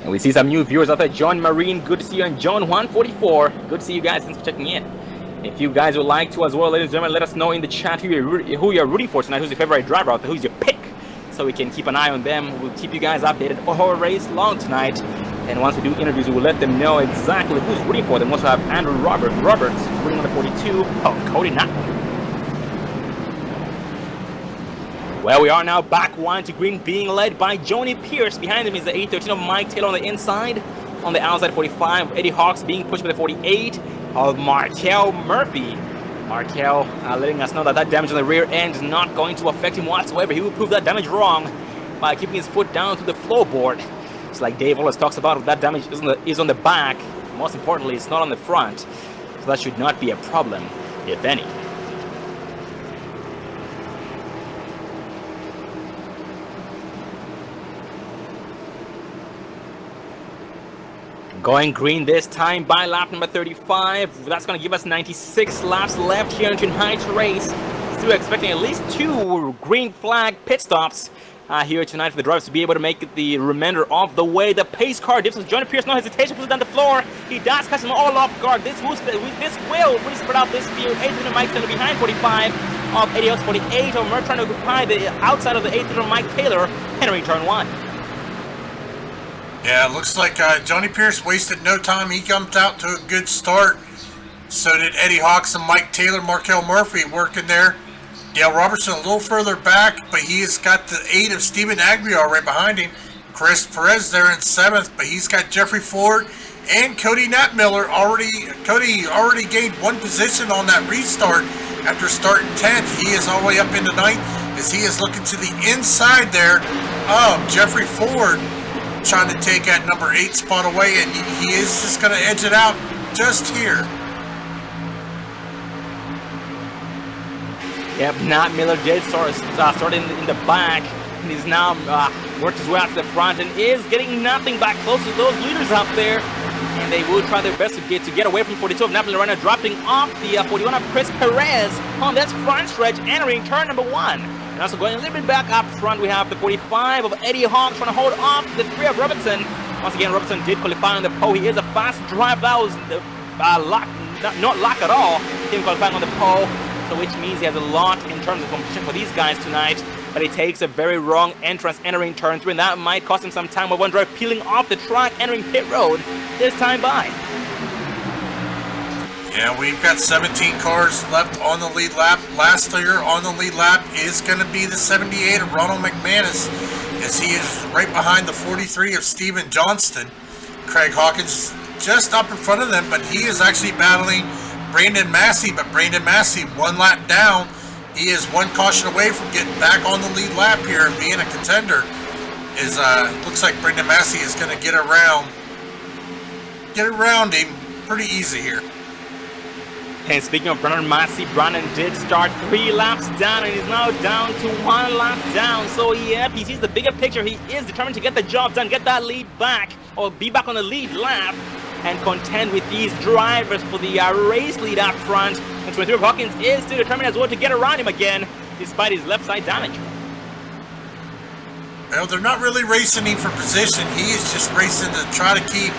And we see some new viewers out there. John Marine, good to see you. And John 144, good to see you guys. Thanks for checking in. If you guys would like to as well, ladies and gentlemen, let us know in the chat who you're rooting for tonight. Who's your favorite driver out there? Who's your pick? So we can keep an eye on them. We'll keep you guys updated all race long tonight. And once we do interviews, we will let them know exactly who's rooting for them. We also have Andrew Roberts rooting on the 42 of Cody Knapp. Well, we are now back one to green, being led by Johnny Pierce. Behind him is the 813 of Mike Taylor on the inside. On the outside, 45, Eddie Hawks being pushed by the 48 of Markel Murphy. Markel letting us know that damage on the rear end is not going to affect him whatsoever. He will prove that damage wrong by keeping his foot down to the floorboard. It's like Dave always talks about, that damage is on the back. Most importantly, it's not on the front. So that should not be a problem, if any. Going green this time by lap number 35. That's going to give us 96 laps left here in tonight's race. Still expecting at least 2 green flag pit stops here tonight for the drivers to be able to make it the remainder of the way. The pace car dips with Johnny Pierce, no hesitation, puts it down the floor. He does catch them all off guard. This will really spread out this field. 8th Mike Taylor behind 45 of Eddie Hawks, 48 of Merck trying to occupy the outside of the 8th Mike Taylor, entering turn 1. Yeah, it looks like Johnny Pierce wasted no time. He jumped out to a good start. So did Eddie Hawks and Mike Taylor. Markel Murphy working there. Dale Robertson a little further back, but he has got the 8 of Stephen Aguiar right behind him. Chris Perez there in 7th, but he's got Jeffrey Ford and Cody Nat Miller already. Cody already gained 1 position on that restart after starting 10th. He is all the way up into 9th as he is looking to the inside there of Jeffrey Ford, trying to take that number 8 spot away, and he is just going to edge it out just here. Yep, Nat Miller did start in the back, and he's now worked his way out to the front and is getting nothing back close to those leaders up there. And they will try their best to get away from 42 of Nat Miller, right now dropping off the 41 of Chris Perez on this front stretch, entering turn number 1. And also going a little bit back up front, we have the 45 of Eddie Hawks trying to hold off the 3 of Robertson. Once again, Robertson did qualify on the pole. He is a fast driver. That was not luck at all, him qualifying on the pole. So which means he has a lot in terms of competition for these guys tonight. But he takes a very wrong entrance entering turn 3, and that might cost him some time with one driver peeling off the track, entering pit road this time by. Yeah, we've got 17 cars left on the lead lap. Last year on the lead lap is going to be the 78 of Ronald McManus, as he is right behind the 43 of Steven Johnston. Craig Hawkins just up in front of them, but he is actually battling Brandon Massey, but Brandon Massey 1 lap down. He is 1 caution away from getting back on the lead lap here and being a contender. Looks like Brandon Massey is going to get around him pretty easy here. And speaking of Brandon Massey, Brandon did start 3 laps down and is now down to 1 lap down. So yep, he sees the bigger picture. He is determined to get the job done, get that lead back, or be back on the lead lap and contend with these drivers for the race lead up front. And 23 Hawkins is still determined as well to get around him again, despite his left side damage. Well, they're not really racing him for position. He is just racing to try to keep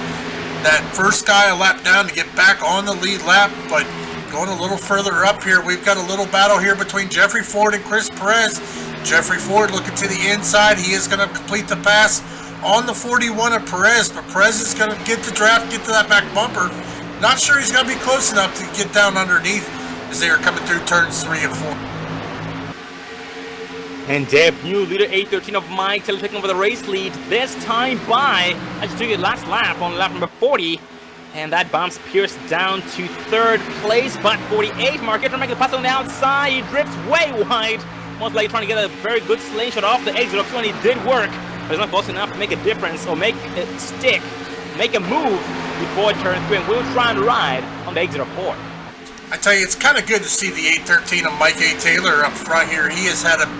that first guy a lap down to get back on the lead lap. But going a little further up here, we've got a little battle here between Jeffrey Ford and Chris Perez. Jeffrey Ford looking to the inside. He is going to complete the pass on the 41 of Perez, but Perez is going to get the draft, get to that back bumper. Not sure he's going to be close enough to get down underneath as they are coming through turns 3 and 4. And debut leader 813 of Mike Taylor taking over the race lead, this time by, I just took it last lap on lap number 40. And that bumps Pierce down to 3rd place, but 48, Marquez trying to make the pass on the outside. He drifts way wide. Most likely trying to get a very good slingshot off the exit of 2, and it did work. But it's not close enough to make a difference or make it stick, make a move before turn 3, and we'll try and ride on the exit of 4. I tell you, it's kind of good to see the 813 of Mike A. Taylor up front here. He has had a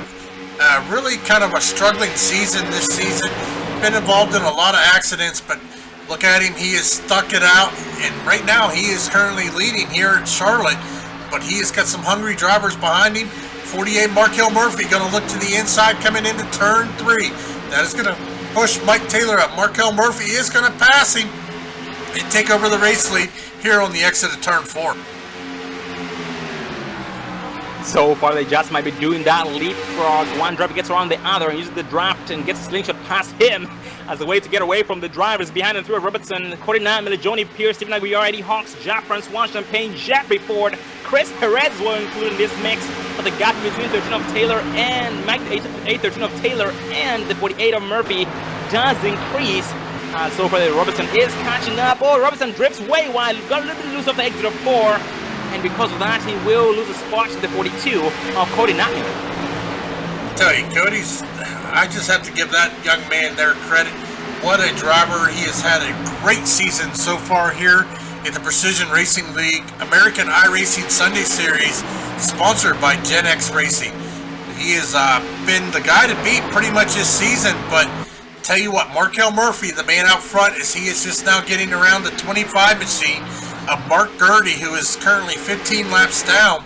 really kind of a struggling season this season. Been involved in a lot of accidents, but look at him. He has stuck it out, and right now he is currently leading here at Charlotte, but he has got some hungry drivers behind him. 48 Markel Murphy going to look to the inside coming into turn 3. That is going to push Mike Taylor up. Markel Murphy is going to pass him and take over the race lead here on the exit of turn 4. So far they just might be doing that leapfrog. One driver gets around the other and uses the draft and gets a slingshot past him as a way to get away from the drivers behind him through Robertson, Cody Nantmiller, Johnny Pierce, Stephen Aguiar, Eddie Hawks, Jack Francois Champagne, Jeffrey Ford, Chris Perez were included in this mix, but the gap between 13 of Taylor and Mike 813 of Taylor and the 48 of Murphy does increase. So far Robertson is catching up. Oh, Robertson drifts way wide, got a little bit loose off the exit of 4. And because of that, he will lose a spot to the 42 of Cody Nantmiller. I tell you, Cody's, I just have to give that young man their credit. What a driver. He has had a great season so far here in the Precision Racing League American iRacing Sunday Series, sponsored by Gen X Racing. He has been the guy to beat pretty much this season, but tell you what, Markel Murphy, the man out front, as he is just now getting around the 25 machine of Mark Gertie, who is currently 15 laps down.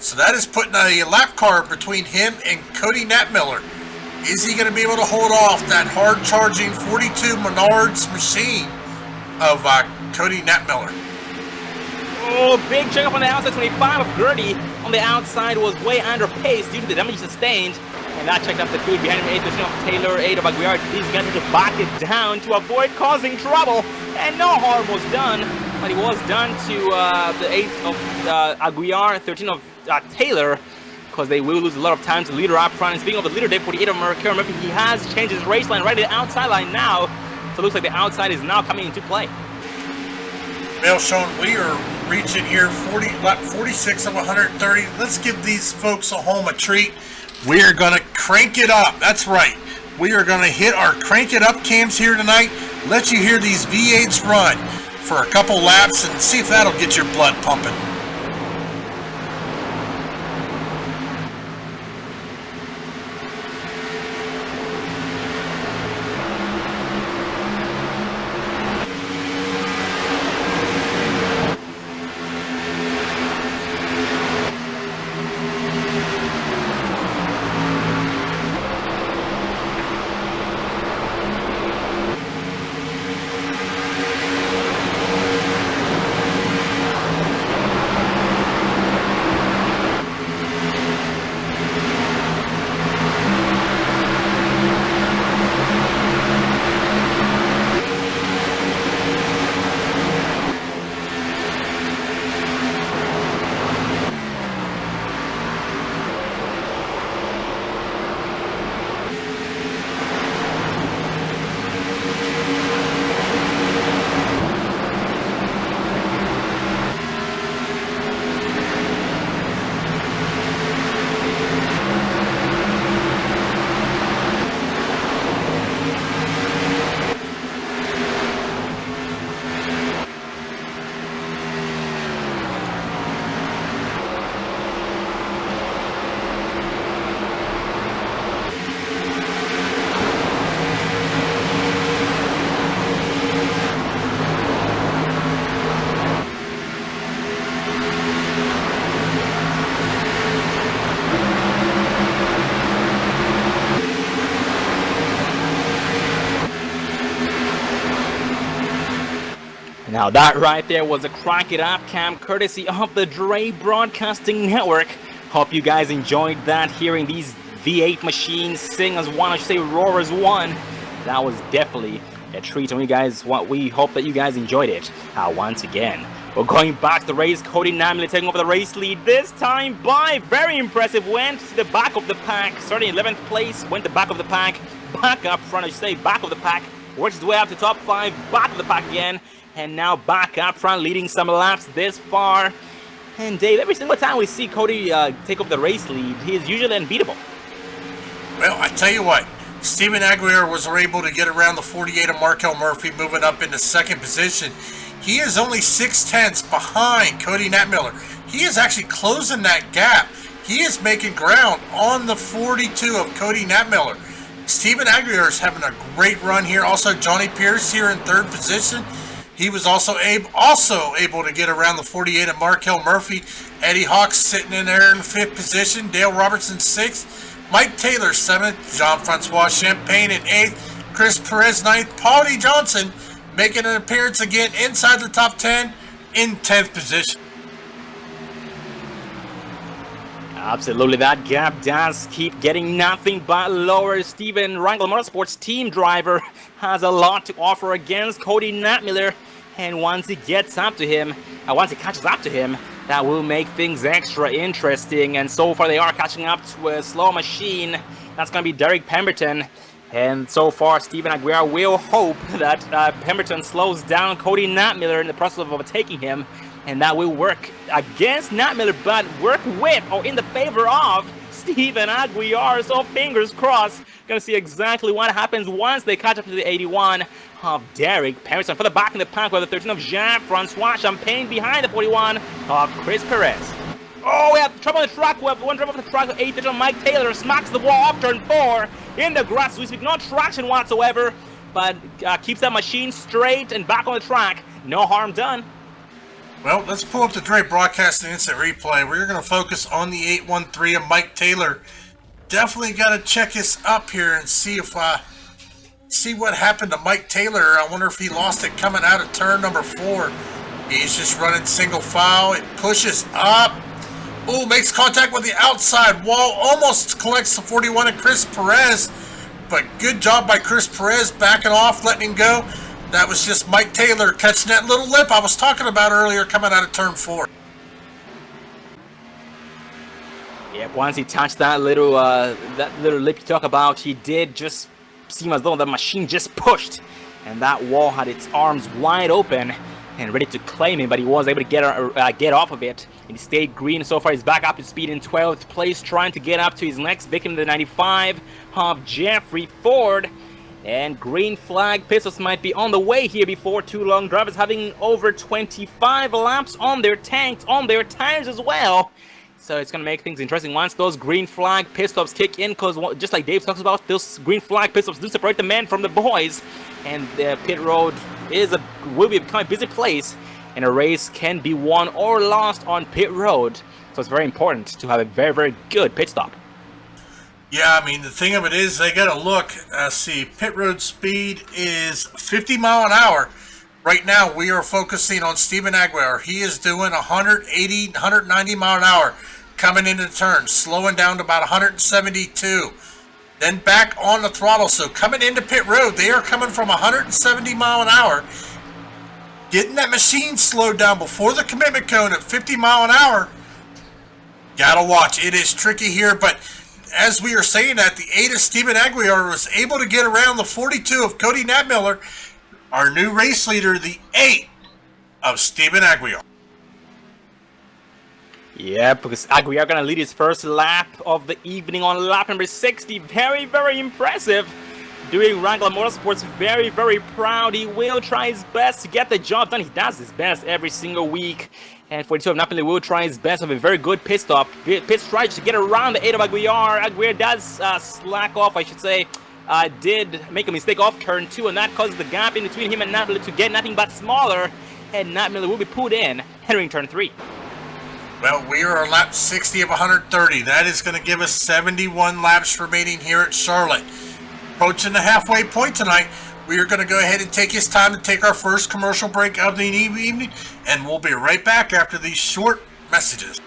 So that is putting a lap car between him and Cody Nantmiller. Is he going to be able to hold off that hard-charging 42 Menards machine of Cody Nantmiller? Oh, big check up on the outside. 25 of Gertie on the outside was way under pace due to the damage sustained. And that checked up the field behind him. 8 of Taylor, 8 of Aguiar. These guys had to back it down to avoid causing trouble. And no harm was done. But it was done to the 8 of Aguiar, 13 of Taylor, because they will lose a lot of time to leader up front. And speaking of the leader, day 48 of Markel Murphy, he has changed his race line right at the outside line now. So it looks like the outside is now coming into play. Well, Sean, we are reaching here lap 46 of 130. Let's give these folks at home a treat. We are going to crank it up. That's right. We are going to hit our crank it up cams here tonight. Let you hear these V8s run for a couple laps and see if that'll get your blood pumping. Now that right there was a Crank It Up cam courtesy of the Dre Broadcasting Network. Hope you guys enjoyed that, hearing these V8 machines sing as one, I should say roar as one. That was definitely a treat, and we hope that you guys enjoyed it. Once again, we're going back to the race. Cody Namley taking over the race lead, this time by very impressive. Went to the back of the pack, starting in 11th place, went to the back of the pack, back up front, I should say back of the pack, works his way up to top 5, back of the pack again, and now back up front, leading some laps this far. And Dave, every single time we see Cody take over the race lead, he is usually unbeatable. Well, I tell you what, Steven Aguirre was able to get around the 48 of Markel Murphy, moving up into second position. He is only 6/10 behind Cody Natmiller. He is actually closing that gap. He is making ground on the 42 of Cody Natmiller. Steven Aguirre is having a great run here. Also, Johnny Pierce here in third position. He was also able to get around the 48 of Markel Murphy. Eddie Hawks sitting in there in 5th position. Dale Robertson 6th. Mike Taylor 7th. Jean-Francois Champagne in 8th. Chris Perez 9th. Paul D. Johnson making an appearance again inside the top 10 in 10th position. Absolutely, that gap does keep getting nothing but lower. Steven Wrangler Motorsports team driver has a lot to offer against Cody Natmiller, and once he catches up to him, that will make things extra interesting. And so far, they are catching up to a slow machine. That's going to be Derek Pemberton. And so far, Steven Aguirre will hope that Pemberton slows down Cody Natmiller in the process of overtaking him. And that will work against Natmiller, but work with or in the favor of Steven Aguirre. So fingers crossed. Gonna see exactly what happens once they catch up to the 81 of Derek Pemberton. For the back in the pack, we have the 13 of Jean-Francois Champagne behind the 41 of Chris Perez. Oh, we have trouble on the track. We have one trouble on the track. 8th of Mike Taylor smacks the wall off turn 4 in the grass. We speak no traction whatsoever, but keeps that machine straight and back on the track. No harm done. Well, let's pull up the Dre Broadcasting Instant Replay. We're going to focus on the 813 of Mike Taylor. Definitely got to check this up here and see what happened to Mike Taylor. I wonder if he lost it coming out of turn number 4. He's just running single file. It pushes up. Oh, makes contact with the outside wall. Almost collects the 41 of Chris Perez. But good job by Chris Perez backing off, letting him go. That was just Mike Taylor catching that little lip I was talking about earlier coming out of turn 4. Yep, once he touched that little lip you talk about, he did just seem as though the machine just pushed. And that wall had its arms wide open and ready to claim him, but he was able to get off of it. And he stayed green. So far, he's back up to speed in 12th place, trying to get up to his next victim, the 95 of Jeffrey Ford. And green flag pistols might be on the way here before too long. Drivers having over 25 laps on their tanks, on their tires as well. So it's going to make things interesting once those green flag pit stops kick in, because just like Dave talks about, those green flag pit stops do separate the men from the boys. And the pit road will become a busy place, and a race can be won or lost on pit road. So it's very important to have a very, very good pit stop. Yeah, I mean, the thing of it is, they got to look, see, pit road speed is 50 mile an hour. Right now, we are focusing on Steven Aguirre. He is doing 180, 190 mile an hour coming into the turn, slowing down to about 172. Then back on the throttle. So coming into pit road, they are coming from 170 mile an hour. Getting that machine slowed down before the commitment cone at 50 mile an hour. Gotta watch. It is tricky here, but as we are saying that, the 8 of Steven Aguirre was able to get around the 42 of Cody Natmiller. Our new race leader, the 8 of Steven Aguirre. Yeah, because Aguirre going to lead his first lap of the evening on lap number 60. Very, very impressive. Doing Wrangler Motorsports very, very proud. He will try his best to get the job done. He does his best every single week. And 42 of Napoli will try his best of a very good pit stop. Pit strategy to get around the 8 of Aguirre. Aguirre does slack off, I should say. Did make a mistake off turn 2, and that causes the gap in between him and Natmiller to get nothing but smaller. And Natmiller will be put in, entering turn 3. Well, we are on lap 60 of 130. That is going to give us 71 laps remaining here at Charlotte. Approaching the halfway point tonight. We are going to go ahead and take this time to take our first commercial break of the evening, and we'll be right back after these short messages.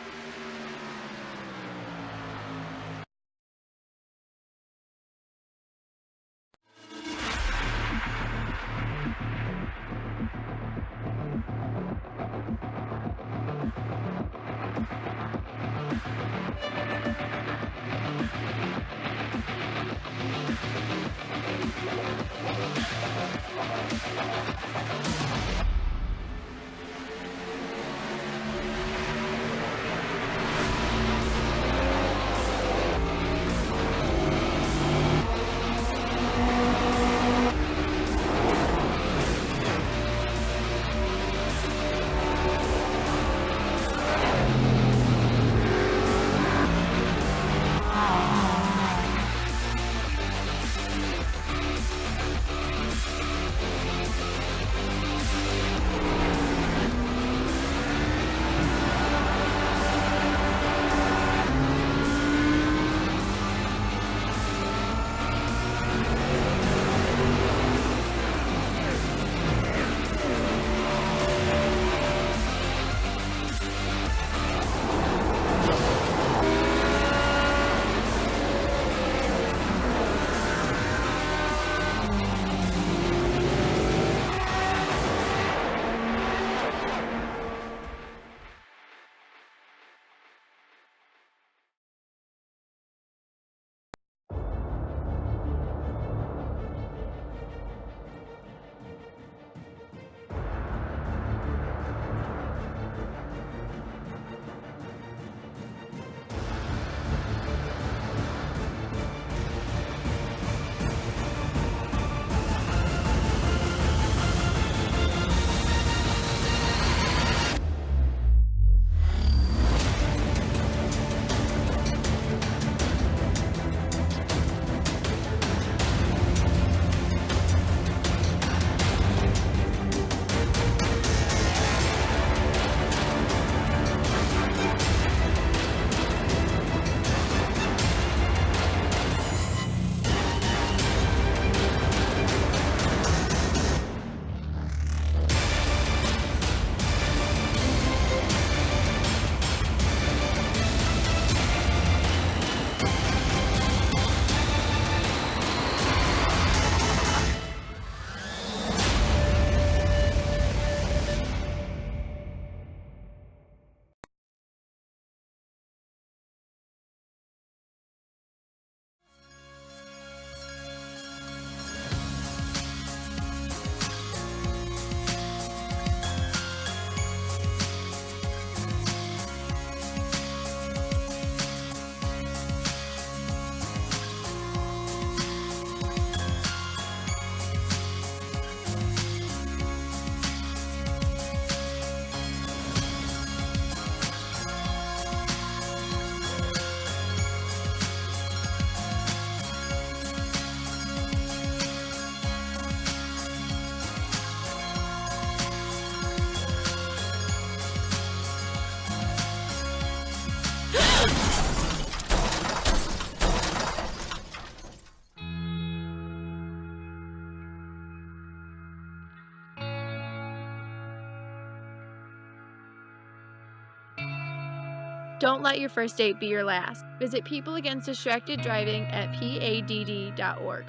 Don't let your first date be your last. Visit People Against Distracted Driving at PADD.org.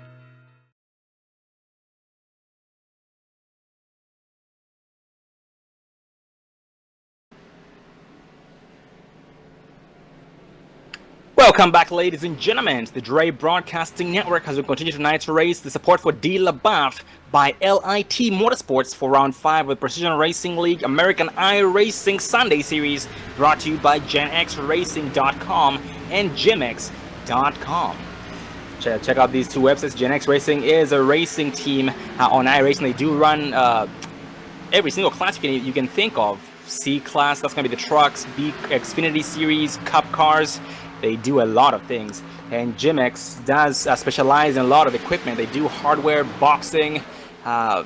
Welcome back, ladies and gentlemen, to the Dre Broadcasting Network as we continue tonight's race. The support for Dee LaBeouf by LIT Motorsports for Round 5 of the Precision Racing League American iRacing Sunday Series, brought to you by GenXRacing.com and GymX.com. Check out these two websites. GenX Racing is a racing team on iRacing. They do run every single class you can think of. C class, that's going to be the trucks, B Xfinity Series, Cup cars. They do a lot of things, and GymX does specialize in a lot of equipment. They do hardware, boxing. Trying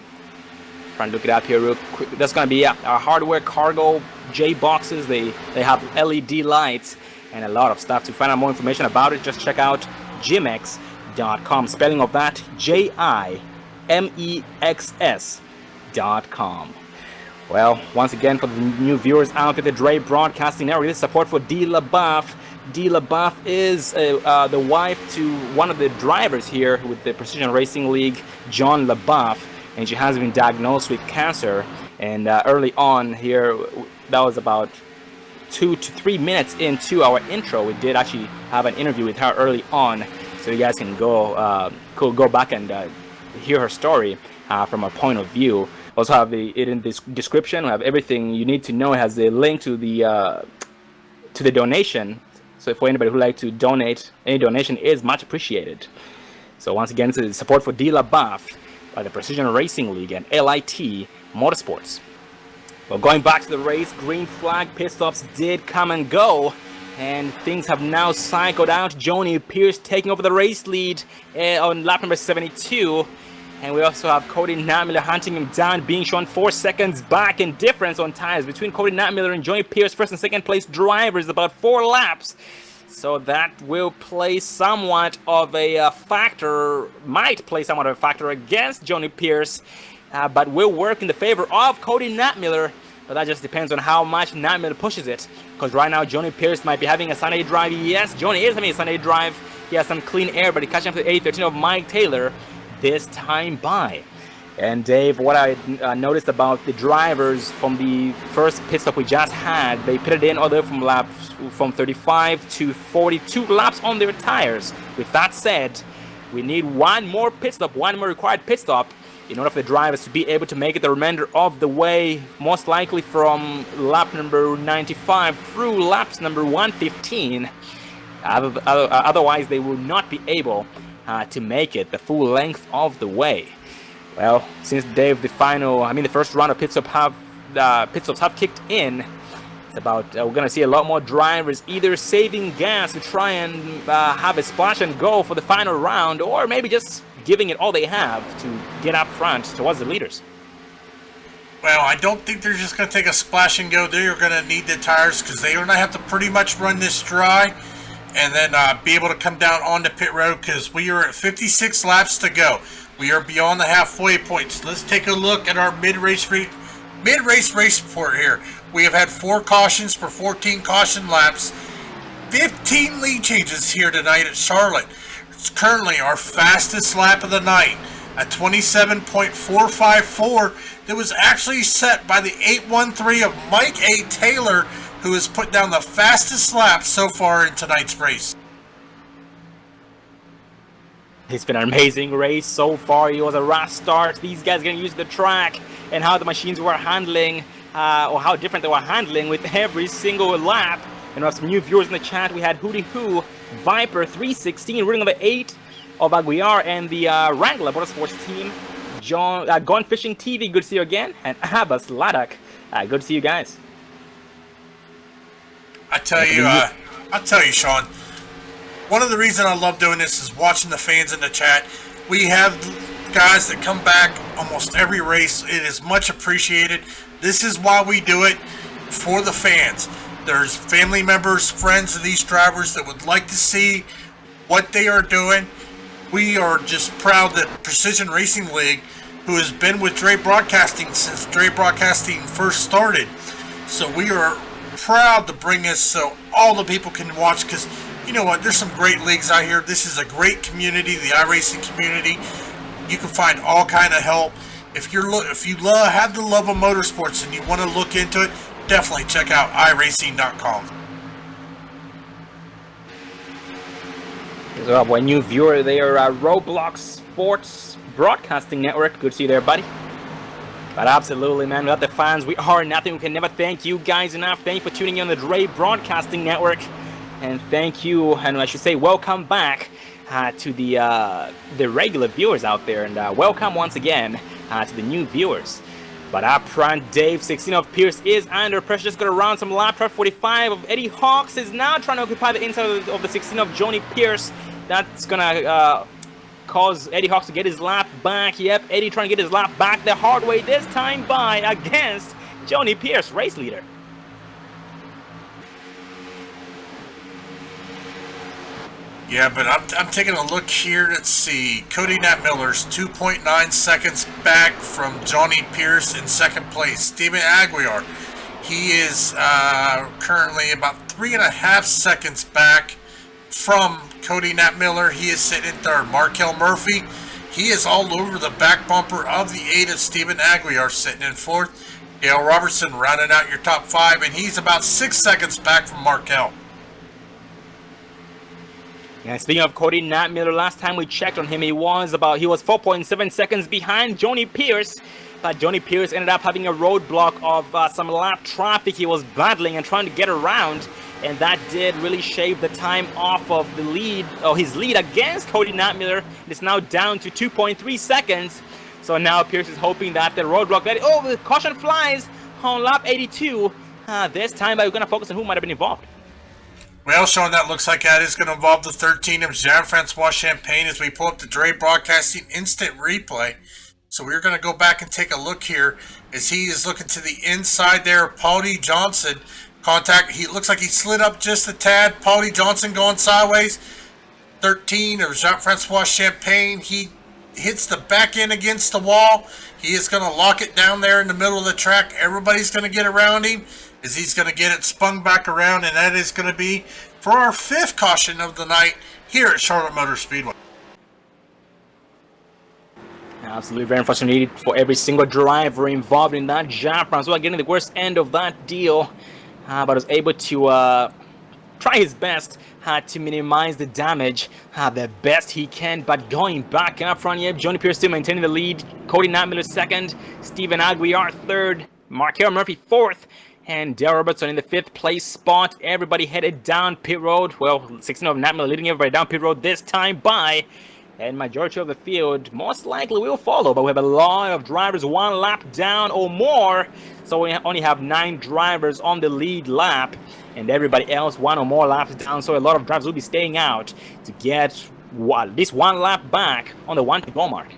to look it up here real quick. That's going to be hardware, cargo, J boxes. They have LED lights and a lot of stuff. To find out more information about it, just check out GymX.com. Spelling of that: GymX.com. MEXS.com. Well, once again, for the new viewers out at the Dre Broadcasting Network, this is support for Dee LaBeouf. Dee LaBeouf is the wife to one of the drivers here with the Precision Racing League, John LaBeouf, and she has been diagnosed with cancer. And early on here, that was about 2 to 3 minutes into our intro, we did actually have an interview with her early on, so you guys can go back and hear her story from her point of view. Also have it in this description. We have everything you need to know. It has a link to the donation. So for anybody who would like to donate, any donation is much appreciated. So once again, this is support for Dee LaBeouf by the Precision Racing League and LIT Motorsports. Well, going back to the race, green flag pit stops did come and go, and things have now cycled out. Johnny Pierce taking over the race lead on lap number 72. And we also have Cody Nattmiller hunting him down, being shown 4 seconds back in difference on tires between Cody Nattmiller and Johnny Pierce, first and second place drivers, about 4 laps. So that will play somewhat of a factor, might play somewhat of a factor against Johnny Pierce, but will work in the favor of Cody Nattmiller. But that just depends on how much Nattmiller pushes it. Because right now, Johnny Pierce might be having a Sunday drive. Yes, Johnny is having a Sunday drive. He has some clean air, but he's catching up to the 8:13 of Mike Taylor this time by. And Dave, what I noticed about the drivers from the first pit stop we just had, they pitted in all the way from 35 to 42 laps on their tires. With that said, we need one more pit stop, one more required pit stop, in order for the drivers to be able to make it the remainder of the way, most likely from lap number 95 through laps number 115. Otherwise, they will not be able to make it the full length of the way. Well, since Dave, the first round of pit stops have kicked in, it's about we're gonna see a lot more drivers either saving gas to try and have a splash and go for the final round, or maybe just giving it all they have to get up front towards the leaders. Well, I don't think they're just going to take a splash and go. They're going to need the tires because they're going to have to pretty much run this dry and then be able to come down onto pit road, because we are at 56 laps to go. We are beyond the halfway point. So let's take a look at our mid-race race report here. We have had 4 cautions for 14 caution laps, 15 lead changes here tonight at Charlotte. It's currently our fastest lap of the night at 27.454. That was actually set by the 813 of Mike A. Taylor, who has put down the fastest lap so far in tonight's race. It's been an amazing race so far. It was a rough start. These guys getting used to the track and how the machines were handling, or how different they were handling with every single lap. And we have some new viewers in the chat. We had Hootie Hoo, Viper 316, reading number 8 of Aguiar, and the Wrangler Motorsports team, Gone Fishing TV, good to see you again, and Abbas Ladak, good to see you guys. I tell you, Sean, one of the reasons I love doing this is watching the fans in the chat. We have guys that come back almost every race. It is much appreciated. This is why we do it, for the fans. There's family members, friends of these drivers that would like to see what they are doing. We are just proud that Precision Racing League, who has been with Dre Broadcasting since Dre Broadcasting first started, so we are proud to bring this so all the people can watch, because you know what, there's some great leagues out here. This is a great community, the iRacing community. You can find all kind of help. If you have the love of motorsports and you want to look into it, definitely check out iRacing.com. So a new viewer there, Roblox Sports Broadcasting Network. Good to see you there, buddy. But absolutely, man, without the fans, we are nothing. We can never thank you guys enough. Thank you for tuning in on the Dre Broadcasting Network. And thank you, and I should say welcome back to the regular viewers out there. And welcome once again to the new viewers. But up front, Dave 16 of Pierce is under pressure. Just going to round some lap. 45 of Eddie Hawks is now trying to occupy the inside of the 16 of Johnny Pierce. That's going to cause Eddie Hawks to get his lap back. Yep, Eddie trying to get his lap back the hard way this time by against Johnny Pierce, race leader. Yeah, but I'm taking a look here. Let's see. Cody Nat Miller's 2.9 seconds back from Johnny Pierce in second place. Steven Aguiar, he is currently about 3.5 seconds back from Cody Nat Miller. He is sitting in third. Markel Murphy, he is all over the back bumper of the 8 of Steven Aguiar, sitting in fourth. Dale Robertson rounding out your top 5, and he's about 6 seconds back from Markel. Yeah, speaking of Cody Nat Miller, last time we checked on him, he was 4.7 seconds behind Johnny Pierce. But Johnny Pierce ended up having a roadblock of some lap traffic he was battling and trying to get around, and that did really shave the time off of the lead, or his lead against Cody Nat Miller. It's now down to 2.3 seconds. So now Pierce is hoping that the roadblock, the caution flies on lap 82. This time we're going to focus on who might have been involved. Well, Sean, that looks like that is going to involve the 13 of Jean-Francois Champagne as we pull up the Dre Broadcasting instant replay. So we're going to go back and take a look here as he is looking to the inside there of Paulie Johnson. He looks like he slid up just a tad. Paulie Johnson going sideways. 13 of Jean-Francois Champagne. He hits the back end against the wall. He is going to lock it down there in the middle of the track. Everybody's going to get around him as he's going to get it spun back around, and that is going to be for our 5th caution of the night here at Charlotte Motor Speedway. Absolutely very frustrating for every single driver involved in that Jean-Francois getting the worst end of that deal, but was able to try his best to minimize the damage the best he can. But going back up front here, Johnny Pierce still maintaining the lead, Cody Nat Miller 2nd, Steven Aguiar 3rd, Markel Murphy 4th, and Dale Robertson in the 5th place spot. Everybody headed down pit road. Well, 16 of Nat Miller leading everybody down pit road this time by, and majority of the field most likely will follow, but we have a lot of drivers 1 lap down or more, so we only have 9 drivers on the lead lap, and everybody else 1 or more laps down, so a lot of drivers will be staying out to get at least 1 lap back on the 1 to go mark.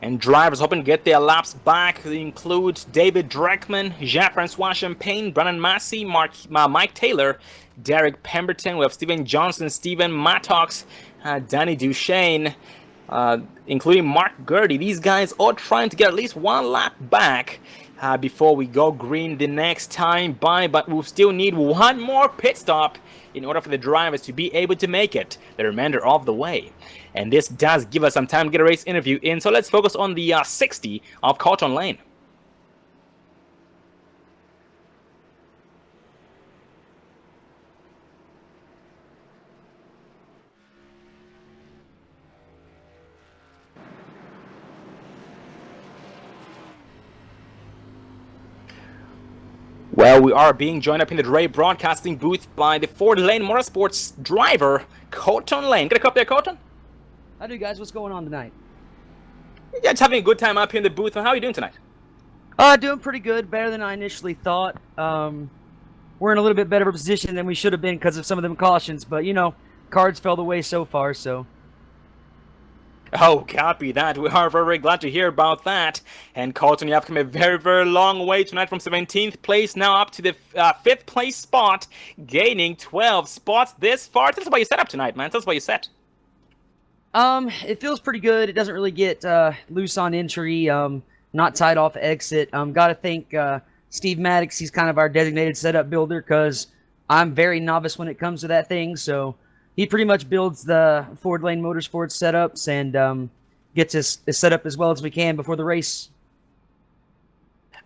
And drivers hoping to get their laps back include David Dreckman, Jean-Francois Champagne, Brandon Massey, Mike Taylor, Derek Pemberton. We have Steven Johnson, Steven Mattox, Danny Duchesne, including Mark Gurdy. These guys all trying to get at least 1 lap back before we go green the next time by, but we'll still need 1 more pit stop in order for the drivers to be able to make it the remainder of the way. And this does give us some time to get a race interview in, so let's focus on the 60 of Colton Lane. Well, we are being joined up in the Dre Broadcasting booth by the Ford Lane Motorsports driver, Colton Lane. Get a cup there, Colton? How do guys? What's going on tonight? Yeah, just having a good time up here in the booth. How are you doing tonight? Doing pretty good. Better than I initially thought. We're in a little bit better of a position than we should have been because of some of them cautions, but, you know, cards fell the way so far, so. Oh, copy that. We are very, very glad to hear about that. And Colton, you have come a very, very long way tonight from 17th place now up to the 5th place spot, gaining 12 spots this far. Tell us about your setup tonight, man. Tell us about your set. It feels pretty good. It doesn't really get loose on entry, not tied off exit. Got to thank Steve Maddox. He's kind of our designated setup builder because I'm very novice when it comes to that thing. So he pretty much builds the Ford Lane Motorsports setups and gets us set up as well as we can before the race.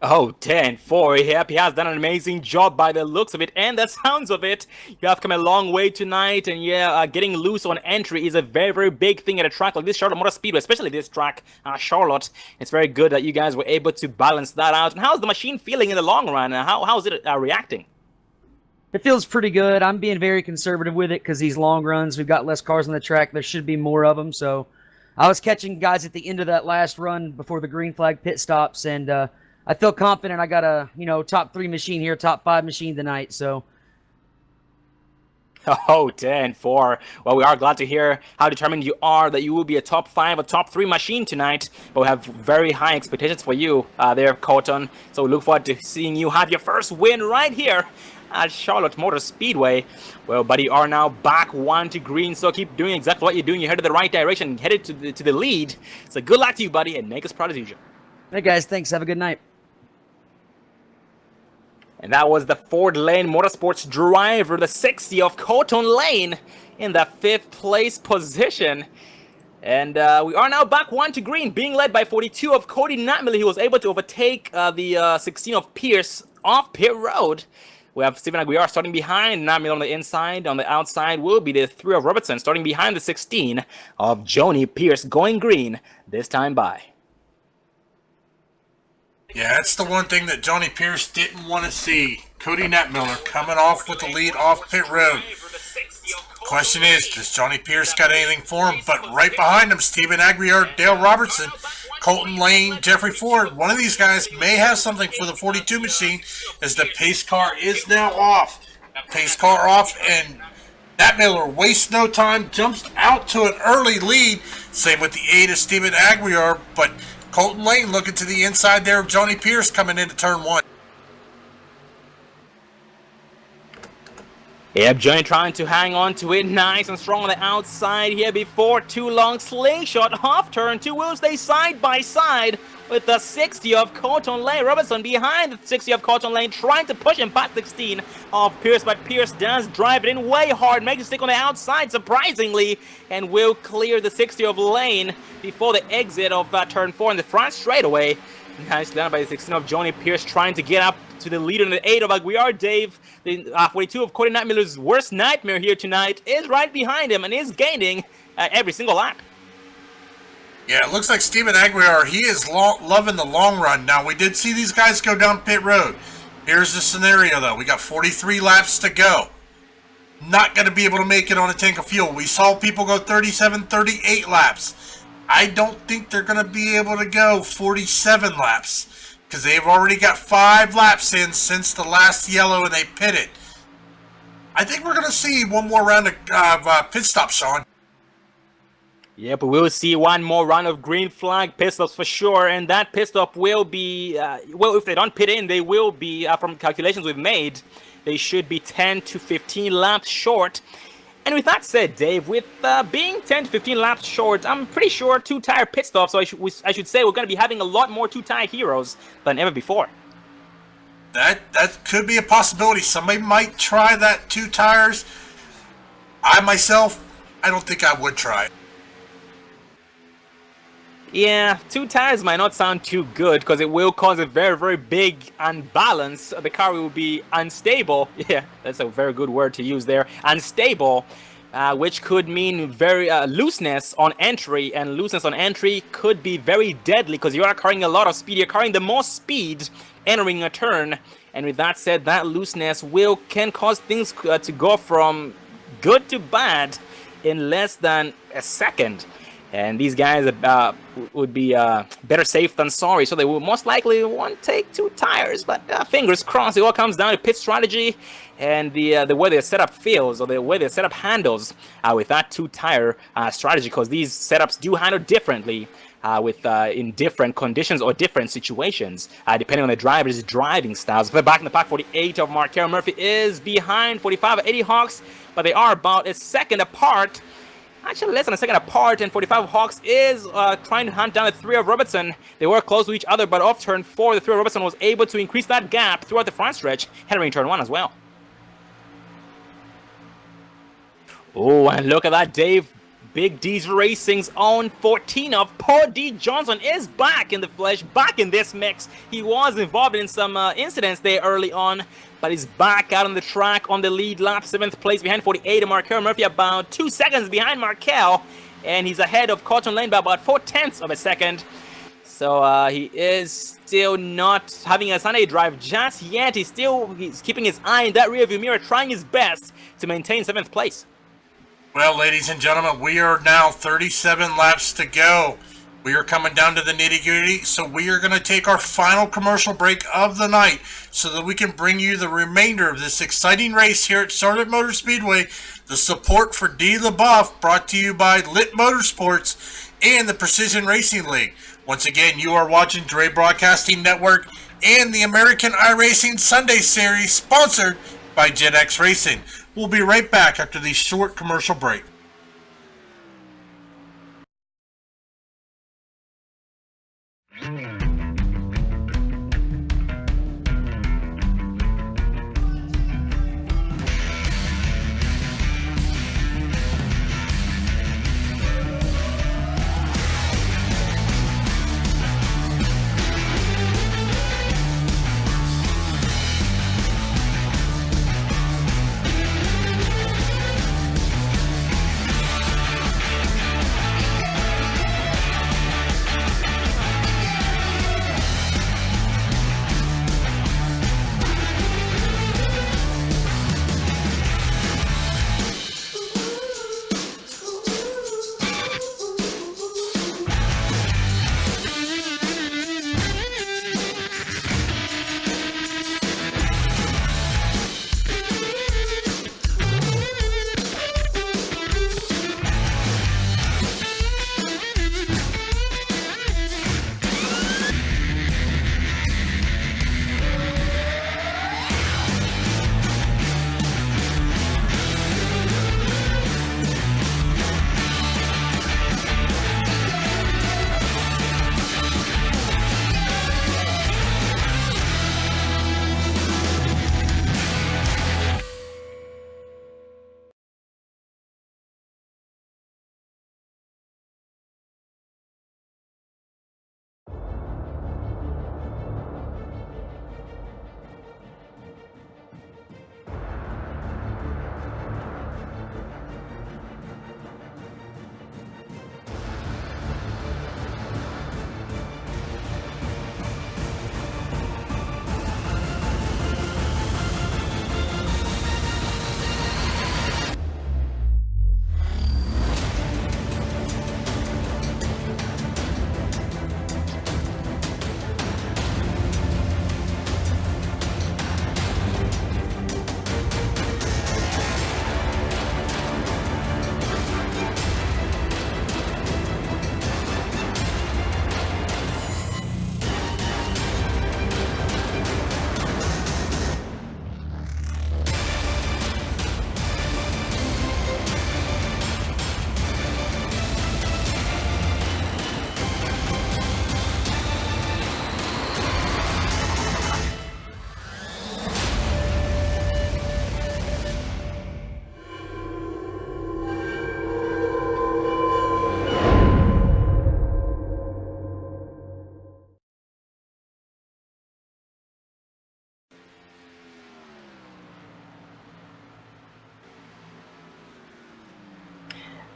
Oh, 10-4. Yep, he has done an amazing job by the looks of it and the sounds of it. You have come a long way tonight, and yeah, getting loose on entry is a very, very big thing at a track like this, Charlotte Motor Speedway, especially this track, Charlotte. It's very good that you guys were able to balance that out. And how's the machine feeling in the long run? How's it reacting? It feels pretty good. I'm being very conservative with it because these long runs, we've got less cars on the track. There should be more of them, so I was catching guys at the end of that last run before the green flag pit stops, and I feel confident I got a, top 3 machine here, top 5 machine tonight, so. Oh, 10-4. Well, we are glad to hear how determined you are that you will be a top 5 or top 3 machine tonight. But we have very high expectations for you there, Colton. So we look forward to seeing you have your first win right here at Charlotte Motor Speedway. Well, buddy, you are now back 1 to green, so keep doing exactly what you're doing. You're headed the right direction, headed to the lead. So good luck to you, buddy, and make us proud as usual. Hey, guys. Thanks. Have a good night. And that was the Ford Lane Motorsports driver, the 60 of Colton Lane, in the 5th place position. And we are now back 1 to green, being led by 42 of Cody Natmiller. He was able to overtake the 16 of Pierce off pit road. We have Stephen Aguiar starting behind Natmiller on the inside. On the outside will be the 3 of Robertson, starting behind the 16 of Joni Pierce, going green this time by. Yeah, that's the one thing that Johnny Pierce didn't want to see. Cody Natmiller coming off with the lead off pit road. Question is, does Johnny Pierce got anything for him? But right behind him, Stephen Aguiar, Dale Robertson, Colton Lane, Jeffrey Ford. One of these guys may have something for the 42 machine, as the pace car is now off. Pace car off, and Natmiller wastes no time, jumps out to an early lead. Same with the 8 of Stephen Aguiar, but Colton Lane looking to the inside there of Johnny Pierce coming into turn 1. Yep, Johnny trying to hang on to it nice and strong on the outside here before too long. Slingshot off turn 2 will stay side by side with the 60 of Colton Lane. Robertson behind the 60 of Colton Lane, trying to push him past 16 of Pierce, but Pierce does drive it in way hard, makes it stick on the outside surprisingly, and will clear the 60 of Lane before the exit of turn 4 in the front straightaway. Nicely done by the 16 of Johnny Pierce, trying to get up to the leader in the 8 of Aguiar. Dave, the 42 of Cody Natmiller's worst nightmare here tonight, is right behind him and is gaining every single lap. Yeah, it looks like Stephen Aguiar, he is loving the long run. Now, we did see these guys go down pit road. Here's the scenario, though. We got 43 laps to go. Not going to be able to make it on a tank of fuel. We saw people go 37, 38 laps. I don't think they're going to be able to go 47 laps, because they've already got 5 laps in since the last yellow and they pitted. I think we're going to see one more round of pit stop, Sean. Yeah, but we'll see one more round of green flag pit stops for sure, and that pit stop will be, well, if they don't pit in, they will be, from calculations we've made, they should be 10 to 15 laps short. And with that said, Dave, with being 10 to 15 laps short, I'm pretty sure 2-tire pit stops, so I should say we're going to be having a lot more 2-tire heroes than ever before. That could be a possibility. Somebody might try that 2 tires. I myself, I don't think I would try it. Yeah, 2 tires might not sound too good because it will cause a very, very big unbalance. The car will be unstable. Yeah, that's a very good word to use there. Unstable, which could mean very looseness on entry, and looseness on entry could be very deadly because you are carrying a lot of speed. You're carrying the most speed entering a turn, and with that said, that looseness can cause things to go from good to bad in less than a second. And these guys would be better safe than sorry, so they will most likely want to take 2 tires. But fingers crossed, it all comes down to pit strategy and the way their setup feels, or the way their setup handles with that 2-tire strategy, because these setups do handle differently in different conditions or different situations, depending on the driver's driving styles. If back in the pack, 48 of Markel Murphy is behind 45 of Eddie Hawks, but they are about a second apart. Actually, less than a second apart, and 45 of Hawks is trying to hunt down the 3 of Robertson. They were close to each other, but off turn 4, the 3 of Robertson was able to increase that gap throughout the front stretch, entering turn 1 as well. Oh, and look at that, Dave. Big D's Racing's own 14 of Paul D. Johnson is back in the flesh, back in this mix. He was involved in some incidents there early on, but he's back out on the track on the lead lap, 7th place behind 48 of Markel Murphy, about 2 seconds behind Markel, and he's ahead of Colton Lane by about 0.4 of a second. So he is still not having a Sunday drive just yet. He's keeping his eye in that rearview mirror, trying his best to maintain 7th place. Well, ladies and gentlemen, we are now 37 laps to go We are coming down to the nitty-gritty, so we are going to take our final commercial break of the night so that we can bring you the remainder of this exciting race here at Charlotte Motor Speedway. The support for Dee LaBeouf brought to you by Lit Motorsports and the Precision Racing League. Once again, you are watching Dre Broadcasting Network and the American iRacing Sunday Series, sponsored by Gen X Racing. We'll be right back after this short commercial break.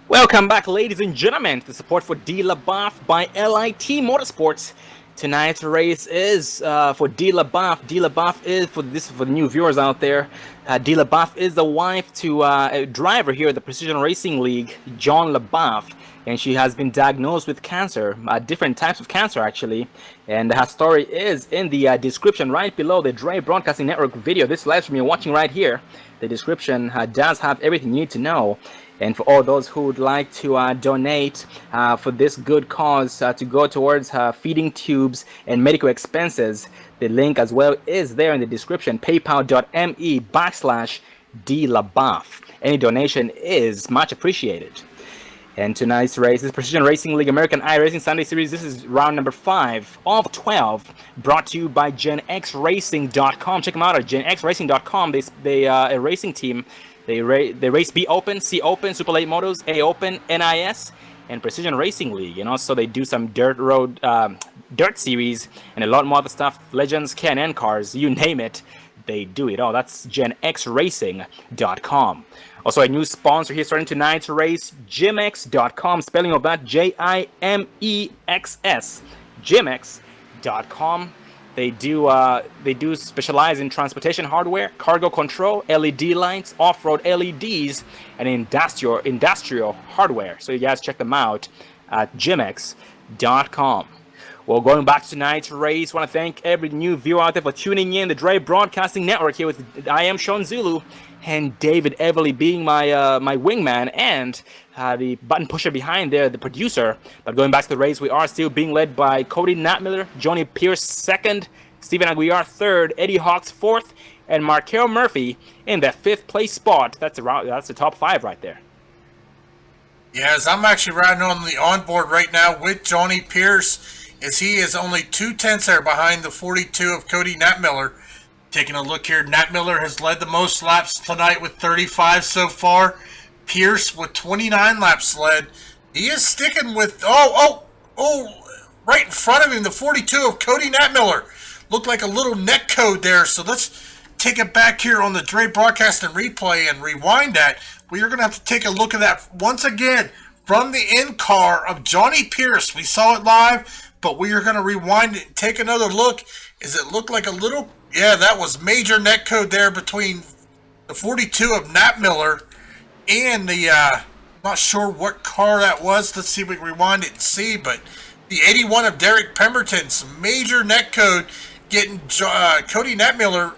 Welcome back, ladies and gentlemen, to the support for Dee LaBeouf by LIT Motorsports. Tonight's race is for Dee LaBeouf. Dee LaBeouf is, for the new viewers out there, Dee LaBeouf is the wife to a driver here at the Precision Racing League, John LaBeouf, and she has been diagnosed with cancer, different types of cancer actually, and her story is in the description right below the Dre Broadcasting Network video. This live stream you're watching right here, the description does have everything you need to know. And for all those who would like to donate for this good cause to go towards feeding tubes and medical expenses, the link as well is there in the description, paypal.me/Dee LaBeouf. Any donation is much appreciated. And tonight's race is Precision Racing League American iRacing Sunday Series. This is round number 5 of 12, brought to you by GenXRacing.com. Check them out at GenXRacing.com. They a racing team. They race B Open, C Open, Super Late Motos, A Open, NIS, and Precision Racing League. And also they do some dirt series and a lot more other stuff. Legends, K&N cars, you name it, they do it all. That's GenXRacing.com. Also a new sponsor here starting tonight's race, Jimex.com. Spelling of that, Jimex. Jimex.com. They do specialize in transportation hardware, cargo control, LED lights, off-road LEDs, and industrial hardware. So you guys check them out at Jimex. iRacing.com. Well, going back to tonight's race, want to thank every new viewer out there for tuning in. The Dre Broadcasting Network here with I am Sean Zulu and David Everly being my my wingman and the button pusher behind there, the producer. But going back to the race, we are still being led by Cody Nattmiller, Johnny Pierce second, Stephen Aguiar third, Eddie Hawks fourth, and Markel Murphy in the 5th place spot. That's the top 5 right there. Yes, I'm actually riding on the onboard right now with Johnny Pierce, as he is only 2/10 there behind the 42 of Cody Nattmiller. Taking a look here, Nattmiller has led the most laps tonight with 35 so far. Pierce with 29 laps led. He is sticking with, right in front of him, the 42 of Cody Nattmiller. Looked like a little net code there, so let's take it back here on the Dre Broadcast and Replay and rewind that. We are going to have to take a look at that once again from the in-car of Johnny Pierce. We saw it live, but we are going to rewind it and take another look. Does it look like a little... Yeah, that was major net code there between the 42 of Nattmiller and the... not sure what car that was. Let's see if we can rewind it and see, but the 81 of Derek Pemberton, some major net code getting Cody Nattmiller.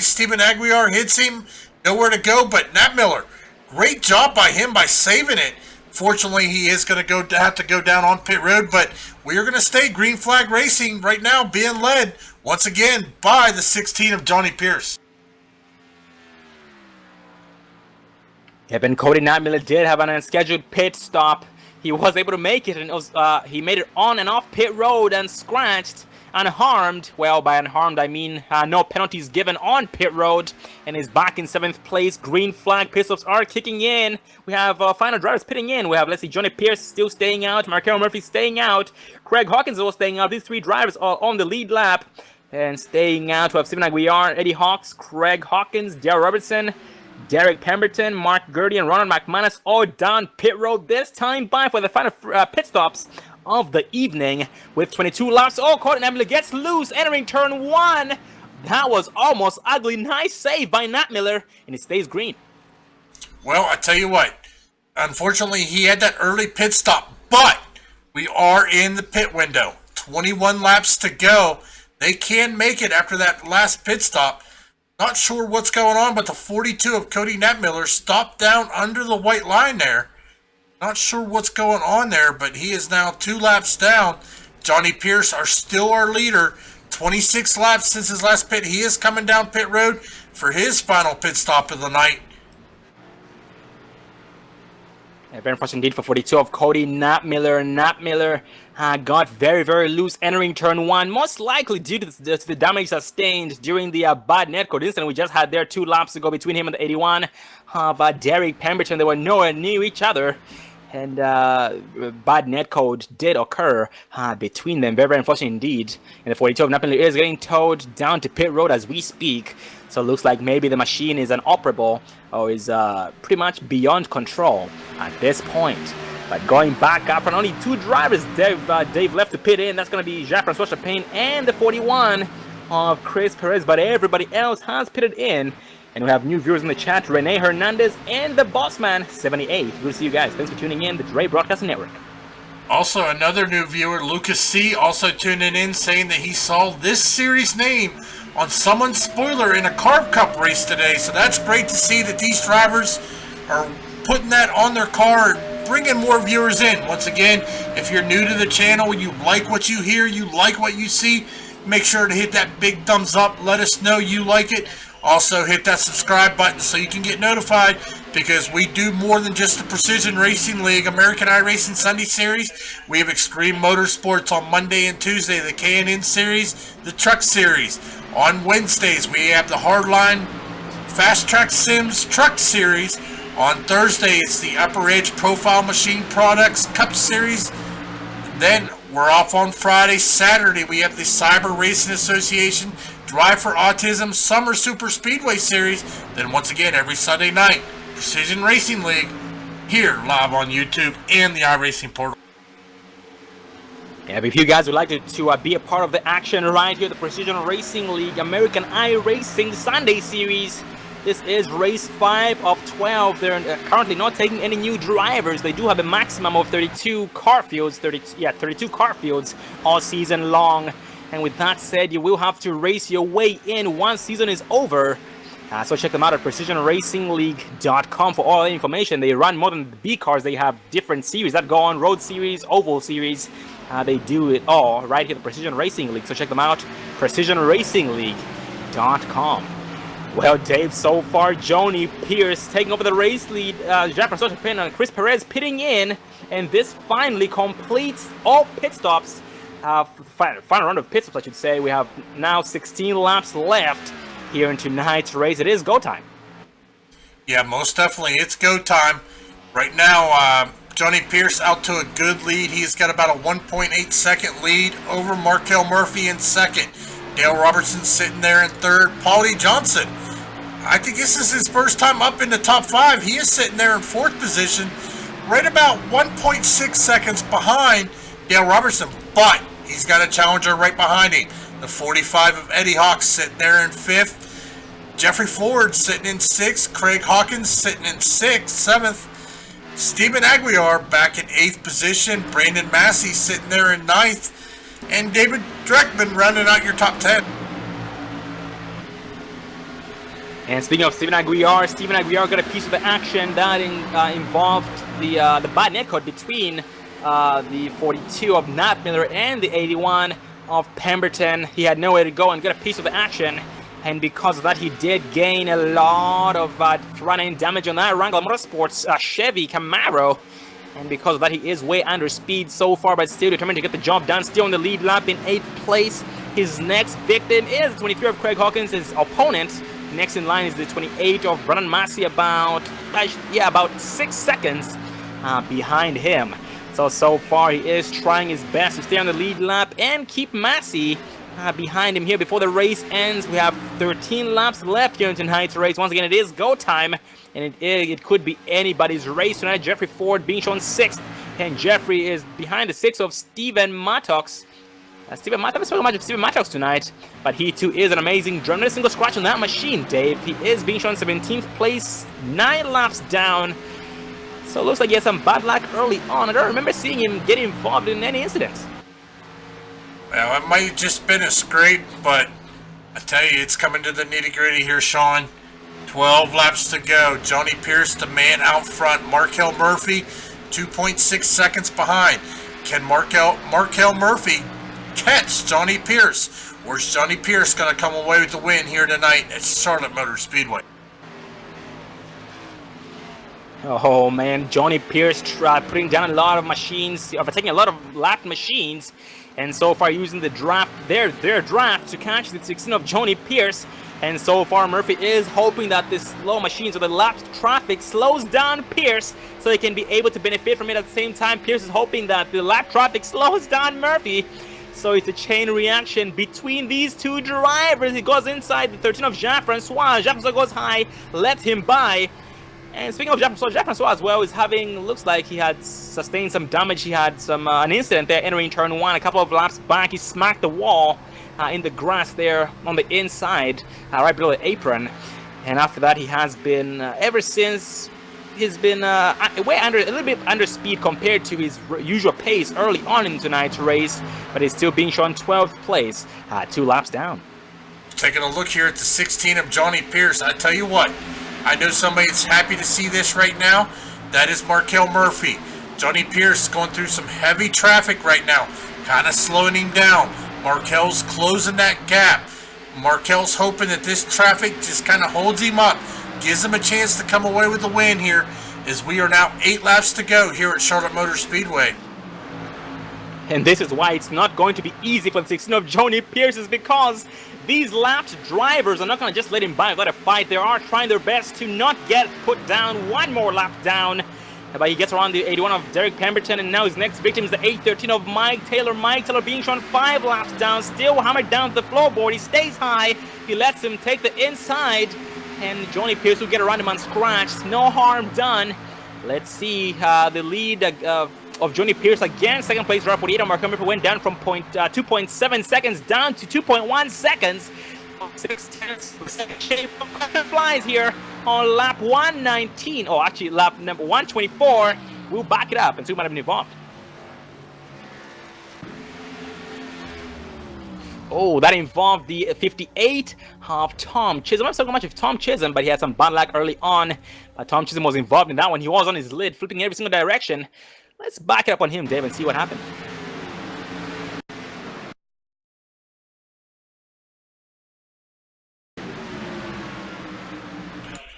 Stephen Aguiar hits him. Nowhere to go, but Nattmiller, great job by him by saving it. Fortunately, he is going to have to go down on pit road, but we are going to stay Green Flag Racing right now, being led once again by the 16 of Johnny Pierce. And Cody Nattmiller did have an unscheduled pit stop. He was able to make it, and it was, he made it on and off pit road and scratched. Unharmed. Well, by unharmed, I mean no penalties given on pit road, and is back in 7th place. Green flag pit stops are kicking in. We have final drivers pitting in. We have, let's see, Johnny Pierce still staying out, Markel Murphy staying out, Craig Hawkins also staying out. These 3 drivers are on the lead lap and staying out. We have Stephen Aguiar, Eddie Hawks, Craig Hawkins, Darrell Robertson, Derek Pemberton, Mark Gurdy, and Ronald McManus all down pit road this time by for the final pit stops of the evening with 22 laps. Colton Nattmiller gets loose entering turn 1. That was almost ugly. Nice save by Nattmiller, and it stays green. Well, I tell you what, unfortunately he had that early pit stop, but we are in the pit window. 21 laps to go. They can make it after that last pit stop. Not sure what's going on, but the 42 of Cody Nattmiller stopped down under the white line there. Not sure what's going on there, but he is now 2 laps down. Johnny Pierce are still our leader. 26 laps since his last pit. He is coming down pit road for his final pit stop of the night. Yeah, very unfortunate indeed for 42 of Cody Nattmiller. Nattmiller got very, very loose entering turn 1, most likely due to the damage sustained during the bad netcode incident we just had there 2 laps ago between him and the 81 of Derek Pemberton. They were nowhere near each other, and bad netcode did occur between them. Very, very unfortunate indeed. And the 42 of Nattmiller is getting towed down to pit road as we speak. So it looks like maybe the machine is inoperable or is pretty much beyond control at this point. But going back up and only 2 drivers, Dave left to pit in. That's going to be Jean-Francois Chapin and the 41 of Chris Perez. But everybody else has pitted in. And we have new viewers in the chat, Rene Hernandez and the Bossman 78. Good to see you guys. Thanks for tuning in, the Dre Broadcasting Network. Also, another new viewer, Lucas C., also tuning in, saying that he saw this series name on someone's spoiler in a Carb Cup race today. So that's great to see that these drivers are putting that on their car, bringing more viewers in. Once again, if you're new to the channel, you like what you hear, you like what you see, make sure to hit that big thumbs up. Let us know you like it. Also, hit that subscribe button so you can get notified, because we do more than just the Precision Racing League, American iRacing Sunday Series. We have Extreme Motorsports on Monday and Tuesday, the K&N Series, the Truck Series. On Wednesdays, we have the Hardline Fast Track Sims Truck Series. On Thursday, it's the Upper Edge Profile Machine Products Cup Series. Then we're off on Friday. Saturday, we have the Cyber Racing Association Drive for Autism Summer Super Speedway Series. Then once again, every Sunday night, Precision Racing League, here live on YouTube and the iRacing portal. Yeah, but if you guys would like to be a part of the action right here, the Precision Racing League American iRacing Sunday Series, This is race 5 of 12. They're currently not taking any new drivers. They do have a maximum of 32 car fields, 32 car fields all season long. And with that said, you will have to race your way in once season is over. So check them out at precisionracingleague.com for all the information. They run more than the B cars. They have different series that go on, road series, oval series. They do it all right here at the Precision Racing League. So check them out, precisionracingleague.com. Well, Dave, so far, Johnny Pierce taking over the race lead. Jean-Francois Pin and Chris Perez pitting in. And this finally completes all pit stops. Final round of pit stops, I should say. We have now 16 laps left here in tonight's race. It is go time. Yeah, most definitely. It's go time. Right now, Johnny Pierce out to a good lead. He's got about a 1.8 second lead over Markel Murphy in second. Dale Robertson sitting there in third. Paulie Johnson, I think this is his first time up in the top 5. He is sitting there in fourth position, right about 1.6 seconds behind Dale Robertson, but he's got a challenger right behind him. The 45 of Eddie Hawks sitting there in fifth. Jeffrey Ford sitting in sixth. Craig Hawkins sitting in sixth, seventh. Stephen Aguiar back in 8th position. Brandon Massey sitting there in 9th. And David Dreckman rounding out your top 10. And speaking of Stephen Aguiar got a piece of the action that involved the bad netcode between the 42 of Nat Miller and the 81 of Pemberton. He had nowhere to go and got a piece of the action. And because of that, he did gain a lot of front-end damage on that Wrangler Motorsports Chevy Camaro. And because of that, he is way under speed so far, but still determined to get the job done. Still in the lead lap in 8th place. His next victim is 23 of Craig Hawkins, his opponent. Next in line is the 28 of Brandon Massey, about 6 seconds behind him. So far, he is trying his best to stay on the lead lap and keep Massey behind him here before the race ends. We have 13 laps left here in tonight's race. Once again, it is go time, and it could be anybody's race tonight. Jeffrey Ford being shown 6th, and Jeffrey is behind the 6 of Steven Mattox. Steven Mattox, not so much of Steven Mattox tonight, but he too is an amazing driver. Not a single scratch on that machine, Dave. He is being shown 17th place, 9 laps down. So it looks like he had some bad luck early on. I don't remember seeing him get involved in any incidents. Well, it might have just been a scrape, but I tell you, it's coming to the nitty-gritty here, Sean. 12 laps to go. Johnny Pierce, the man out front. Markel Murphy, 2.6 seconds behind. Can Markel Murphy catch Johnny Pierce? Where's Johnny Pierce going to come away with the win here tonight at Charlotte Motor Speedway? Oh man, Johnny Pierce putting down a lot of machines, taking a lot of lapped machines, and so far using the draft, their draft to catch the 16 of Johnny Pierce. And so far, Murphy is hoping that this slow machines or the lapped traffic slows down Pierce so he can be able to benefit from it at the same time. Pierce is hoping that the lap traffic slows down Murphy. So it's a chain reaction between these two drivers. He goes inside the 13 of Jean-Francois. Jean-Francois goes high, lets him by. And speaking of Jean-Francois as well is looks like he had sustained some damage. He had an incident there entering turn 1 a couple of laps back. He smacked the wall in the grass there on the inside, right below the apron. And after that, he has been, ever since, he's been a little bit under speed compared to his usual pace early on in tonight's race. But he's still being shown 12th place, 2 laps down. Taking a look here at the 16 of Johnny Pierce, I tell you what, I know somebody that's happy to see this right now. That is Markel Murphy. Johnny Pierce is going through some heavy traffic right now, kind of slowing him down. Markel's closing that gap. Markel's hoping that this traffic just kind of holds him up, gives him a chance to come away with the win here, as we are now 8 laps to go here at Charlotte Motor Speedway. And this is why it's not going to be easy for the 16 of Johnny Pierce, is because these lapped drivers are not going to just let him by, let it fight. They are trying their best to not get put down one more lap down. But he gets around the 81 of Derek Pemberton, and now his next victim is the 813 of Mike Taylor. Mike Taylor being shown 5 laps down, still hammered down to the floorboard. He stays high. He lets him take the inside, and Johnny Pierce will get around him unscratched. No harm done. Let's see the lead of Johnny Pierce again. Second place driver 48 of Markel Murphy went down from 2.7 seconds down to 2.1 seconds. 6/10 shape of flies here on lap 119. Oh, actually, lap number 124. We'll back it up and see who might have been involved. Oh, that involved the 58 of Tom Chisholm. I'm not so much of Tom Chisholm, but he had some bad luck early on. Tom Chisholm was involved in that one. He was on his lid, flipping in every single direction. Let's back it up on him, Dave, and see what happened.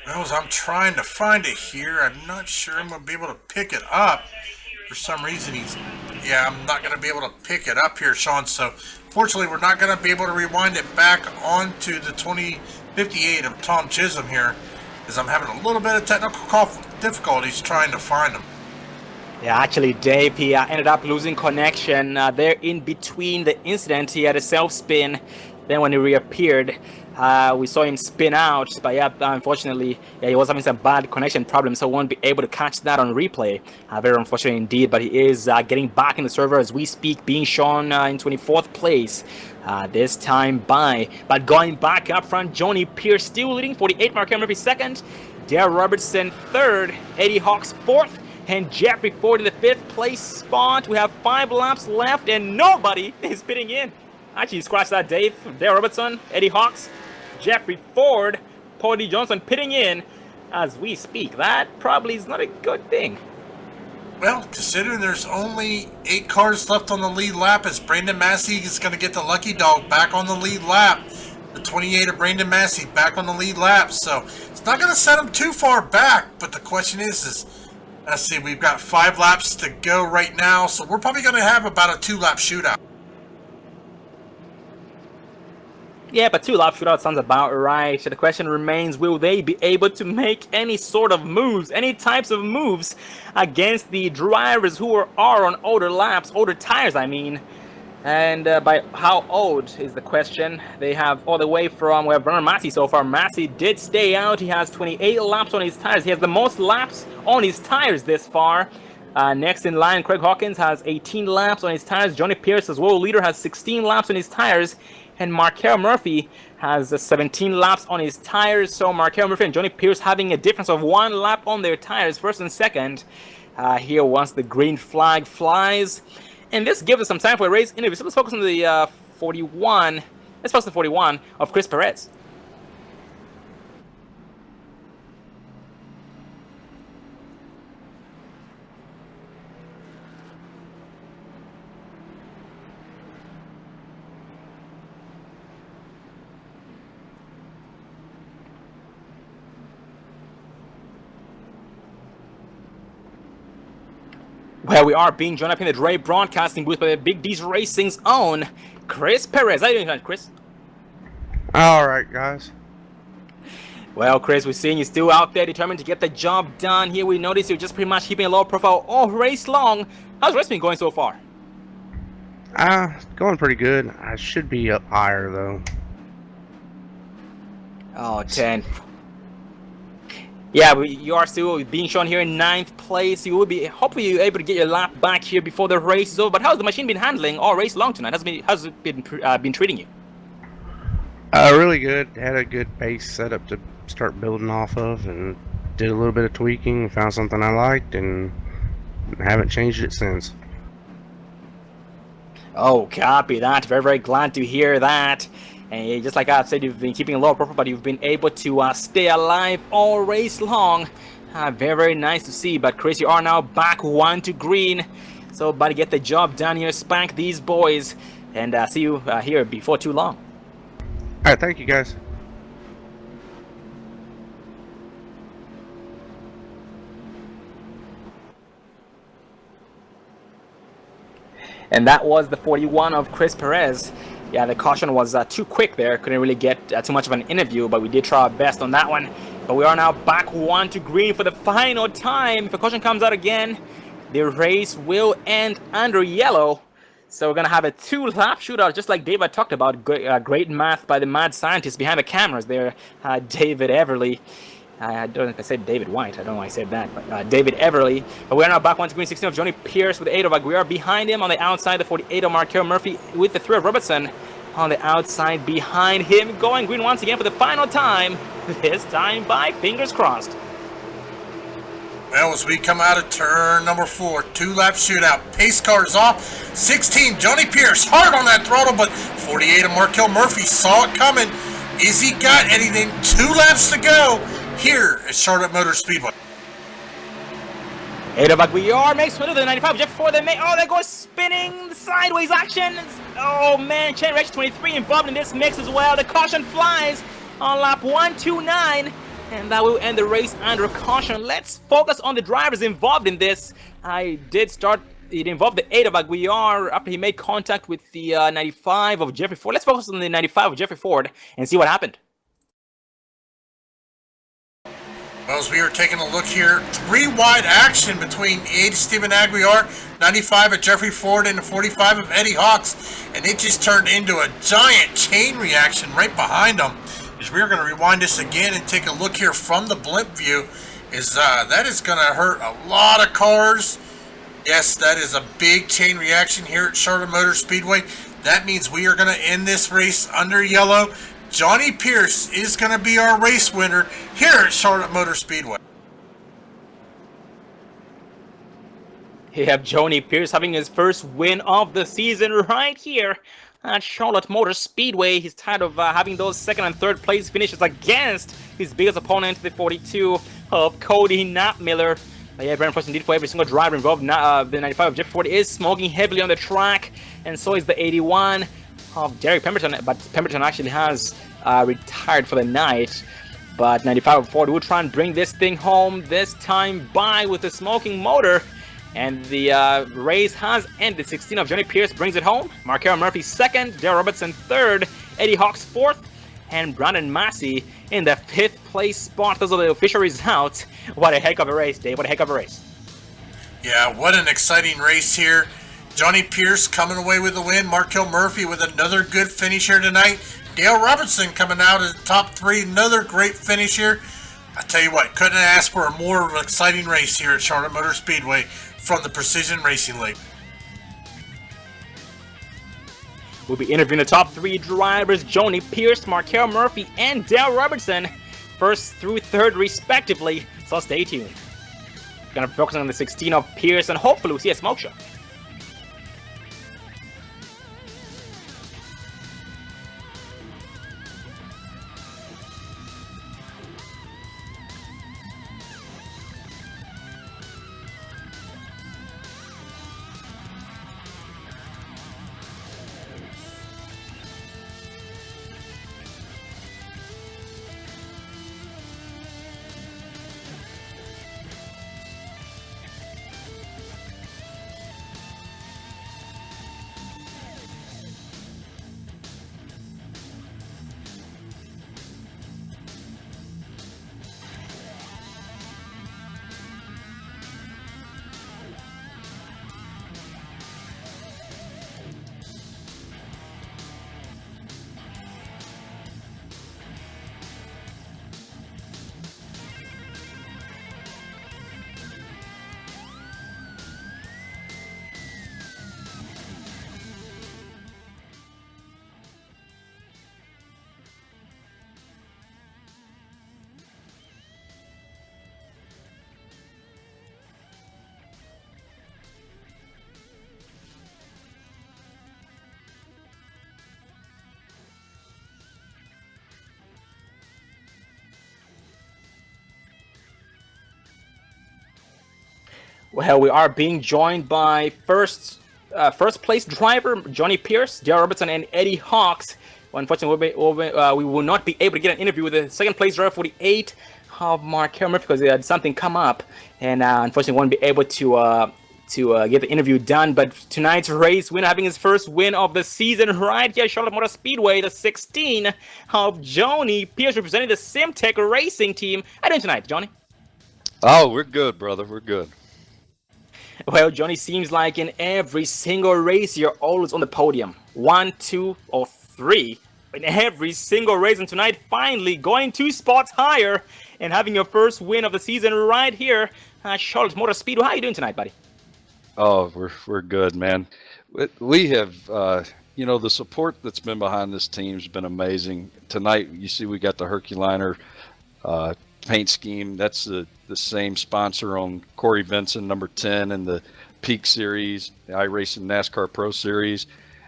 Well, as I'm trying to find it here, I'm not sure I'm going to be able to pick it up. For some reason, I'm not going to be able to pick it up here, Sean. So, fortunately, we're not going to be able to rewind it back onto the 2058 of Tom Chisholm here, as I'm having a little bit of technical difficulties trying to find him. Yeah, actually, Dave, he ended up losing connection there in between the incident. He had a self-spin. Then when he reappeared, we saw him spin out, but yeah, unfortunately, he was having some bad connection problems, so won't be able to catch that on replay. Very unfortunate indeed, but he is getting back in the server as we speak, being shown in 24th place this time by. But going back up front, Johnny Pierce still leading, 48, Markel Murphy second, Dale Robertson third, Eddie Hawks fourth, and Jeffrey Ford in the 5th place spot. We have 5 laps left, and nobody is pitting in. Actually, scratch that, Dave. Dale Robertson, Eddie Hawks, Jeffrey Ford, Paul D. Johnson pitting in as we speak. That probably is not a good thing. Well, considering there's only 8 cars left on the lead lap, as Brandon Massey is going to get the lucky dog back on the lead lap. The 28 of Brandon Massey back on the lead lap. So it's not going to set him too far back. But the question is let's see, we've got 5 laps to go right now. So we're probably going to have about a 2-lap shootout. Yeah, but 2-lap shootout sounds about right. The question remains, will they be able to make any sort of moves, any types of moves against the drivers who are on older laps, older tires, I mean. And by how old is the question? They have all the way from, we have Brandon Massey so far. Massey did stay out. He has 28 laps on his tires. He has the most laps on his tires this far. Next in line, Craig Hawkins has 18 laps on his tires. Johnny Pierce, as world leader, has 16 laps on his tires. And Markel Murphy has 17 laps on his tires. So Markel Murphy and Johnny Pierce having a difference of 1 lap on their tires, first and second. Here once the green flag flies. And this gives us some time for a race interview. So let's focus on the 41. Let's focus on the 41 of Chris Perez. Well, we are being joined up in the Dre broadcasting booth by the Big D's Racing's own Chris Perez. How are you doing, Chris? All right, guys. Well, Chris, we're seeing you still out there determined to get the job done. Here we notice you're just pretty much keeping a low profile all race long. How's the race been going so far? Going pretty good. I should be up higher, though. Oh, 10. Yeah, you are still being shown here in 9th place. You will be hopefully able to get your lap back here before the race is over. But how's the machine been handling all race long tonight? How's it been treating you? Really good. Had a good base setup to start building off of, and did a little bit of tweaking. Found something I liked, and haven't changed it since. Oh, copy that. Very, very glad to hear that. And just like I said, you've been keeping a low profile, but you've been able to stay alive all race long. Very, very nice to see. But Chris, you are now back 1 to green. So, buddy, get the job done here. Spank these boys. And see you here before too long. All right, thank you, guys. And that was the 41 of Chris Perez. Yeah, the caution was too quick there. Couldn't really get too much of an interview, but we did try our best on that one. But we are now back 1 to green for the final time. If a caution comes out again, the race will end under yellow. So we're going to have a 2-lap shootout, just like David talked about. Great math by the mad scientist behind the cameras there, David Everly. I don't know if I said David White. I don't know why I said that, but David Everly. But we are now back 1 to green, 16 of Johnny Pierce with the 8 of Aguirre. Behind him on the outside, the 48 of Markel Murphy with the 3 of Robertson. on the outside behind him, going green once again for the final time, this time by fingers crossed. Well, as we come out of turn number 4, 2-lap shootout. Pace car is off. 16, Johnny Pierce, hard on that throttle, but 48 of Markel Murphy saw it coming. Is he got anything? 2 laps to go here at Charlotte Motor Speedway. Ada Baguiar makes one of the 95 just before they make. Oh, they go spinning sideways action. Oh man, chain reaction 23 involved in this mix as well. The caution flies on lap 129, and that will end the race under caution. Let's focus on the drivers involved in this. It involved the 8 of Aguiar after he made contact with the 95 of Jeffrey Ford. Let's focus on the 95 of Jeffrey Ford and see what happened. Well, as we are taking a look here, 3 wide action between 8 Stephen Aguiar, 95 of Jeffrey Ford, and the 45 of Eddie Hawks, and it just turned into a giant chain reaction right behind them. As we're going to rewind this again and take a look here from the blimp view, that is going to hurt a lot of cars. Yes, that is a big chain reaction here at Charlotte Motor Speedway. That means we are going to end this race under yellow. Johnny Pierce is going to be our race winner here at Charlotte Motor Speedway. You have Johnny Pierce having his first win of the season right here at Charlotte Motor Speedway. He's tired of having those second and third place finishes against his biggest opponent, the 42 of Cody Knapmiller. But yeah, very unfortunate indeed for every single driver involved. The 95 of Jeff Ford is smoking heavily on the track, and so is the 81 of Derek Pemberton. But Pemberton actually has retired for the night. But 95 of Ford will try and bring this thing home, this time by with the smoking motor. And the race has ended. 16 of Johnny Pierce brings it home. Markel Murphy second, Dale Robertson third, Eddie Hawks fourth, and Brandon Massey in the 5th place spot. Those are the official results. What a heck of a race, Dave. What a heck of a race. Yeah, what an exciting race here. Johnny Pierce coming away with the win. Markel Murphy with another good finish here tonight. Dale Robertson coming out as top 3. Another great finish here. I tell you what, couldn't ask for a more exciting race here at Charlotte Motor Speedway from the Precision Racing League. We'll be interviewing the top 3 drivers, Johnny Pierce, Markel Murphy, and Dale Robertson, 1st through 3rd respectively, so stay tuned. Gonna be focusing on the 16 of Pierce, and hopefully we'll see a smoke show. Well, we are being joined by first place driver Johnny Pierce, Dale Robertson, and Eddie Hawks. Well, unfortunately, we will not be able to get an interview with the 2nd place driver, 48 of Markel Murphy, because they had something come up, and unfortunately won't be able to get the interview done. But tonight's race winner, having his first win of the season right here at Charlotte Motor Speedway, the 16 of Johnny Pierce, representing the Simtech Racing team. How are you doing tonight, Johnny? Oh, we're good, brother. We're good. Well, Johnny, seems like in every single race you're always on the podium. 1, 2, or 3. In every single race, and tonight finally going 2 spots higher and having your first win of the season right here at Charlotte Motor Speedway. How are you doing tonight, buddy? Oh, we're good, man. We have you know, the support that's been behind this team has been amazing. Tonight, you see we got the Herculiner paint scheme. That's the same sponsor on Corey Vinson, number 10, in the Peak Series, the iRacing NASCAR Pro Series.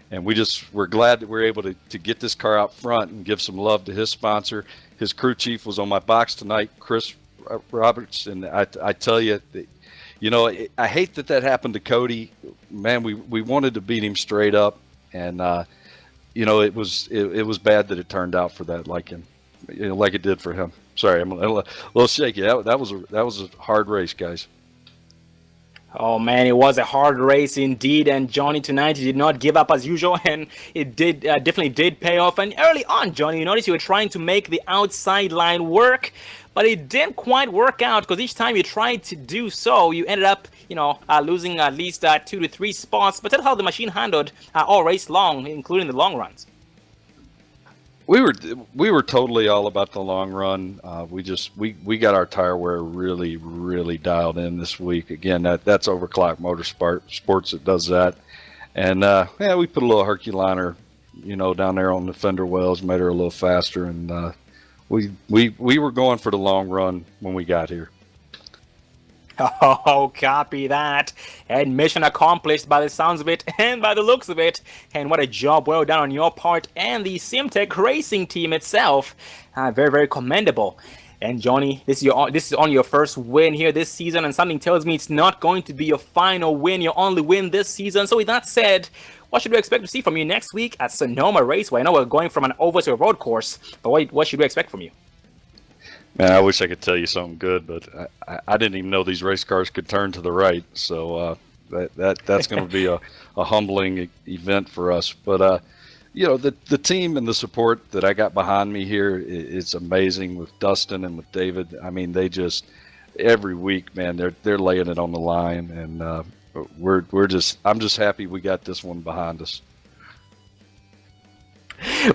And we're glad that we're able to get this car out front and give some love to his sponsor. His crew chief was on my box tonight, Chris Roberts, and I tell you, you know, I hate that happened to Cody. Man, we wanted to beat him straight up, and you know, it was bad that it turned out for that, like him, you know, like it did for him. Sorry, I'm a little shaky. That was a hard race, guys. Oh man, it was a hard race indeed, and Johnny tonight, you did not give up as usual, and it did definitely did pay off. And early on, Johnny, you noticed you were trying to make the outside line work, but it didn't quite work out because each time you tried to do so, you ended up, you know, losing at least 2 to 3 spots. But that's how the machine handled all race long, including the long runs. We were totally all about the long run. We got our tire wear really dialed in this week. Again, that's Overclock Motorsports that does that, and yeah, we put a little Herculiner, you know, down there on the fender wells, made her a little faster, and we were going for the long run when we got here. Oh, copy that. And mission accomplished by the sounds of it and by the looks of it. And what a job well done on your part and the Simtech Racing team itself. Very commendable. And Johnny, this is on your first win here this season, and something tells me it's not going to be your final win, your only win this season. So with that said, what should we expect to see from you next week at Sonoma Raceway? I know we're going from an oval to a road course, but what should we expect from you? Man, I wish I could tell you something good, but I didn't even know these race cars could turn to the right. So that's going to be a humbling event for us. But you know, the team and the support that I got behind me here, it's amazing with Dustin and with David. I mean, they just every week, man, they're laying it on the line, and I'm just happy we got this one behind us.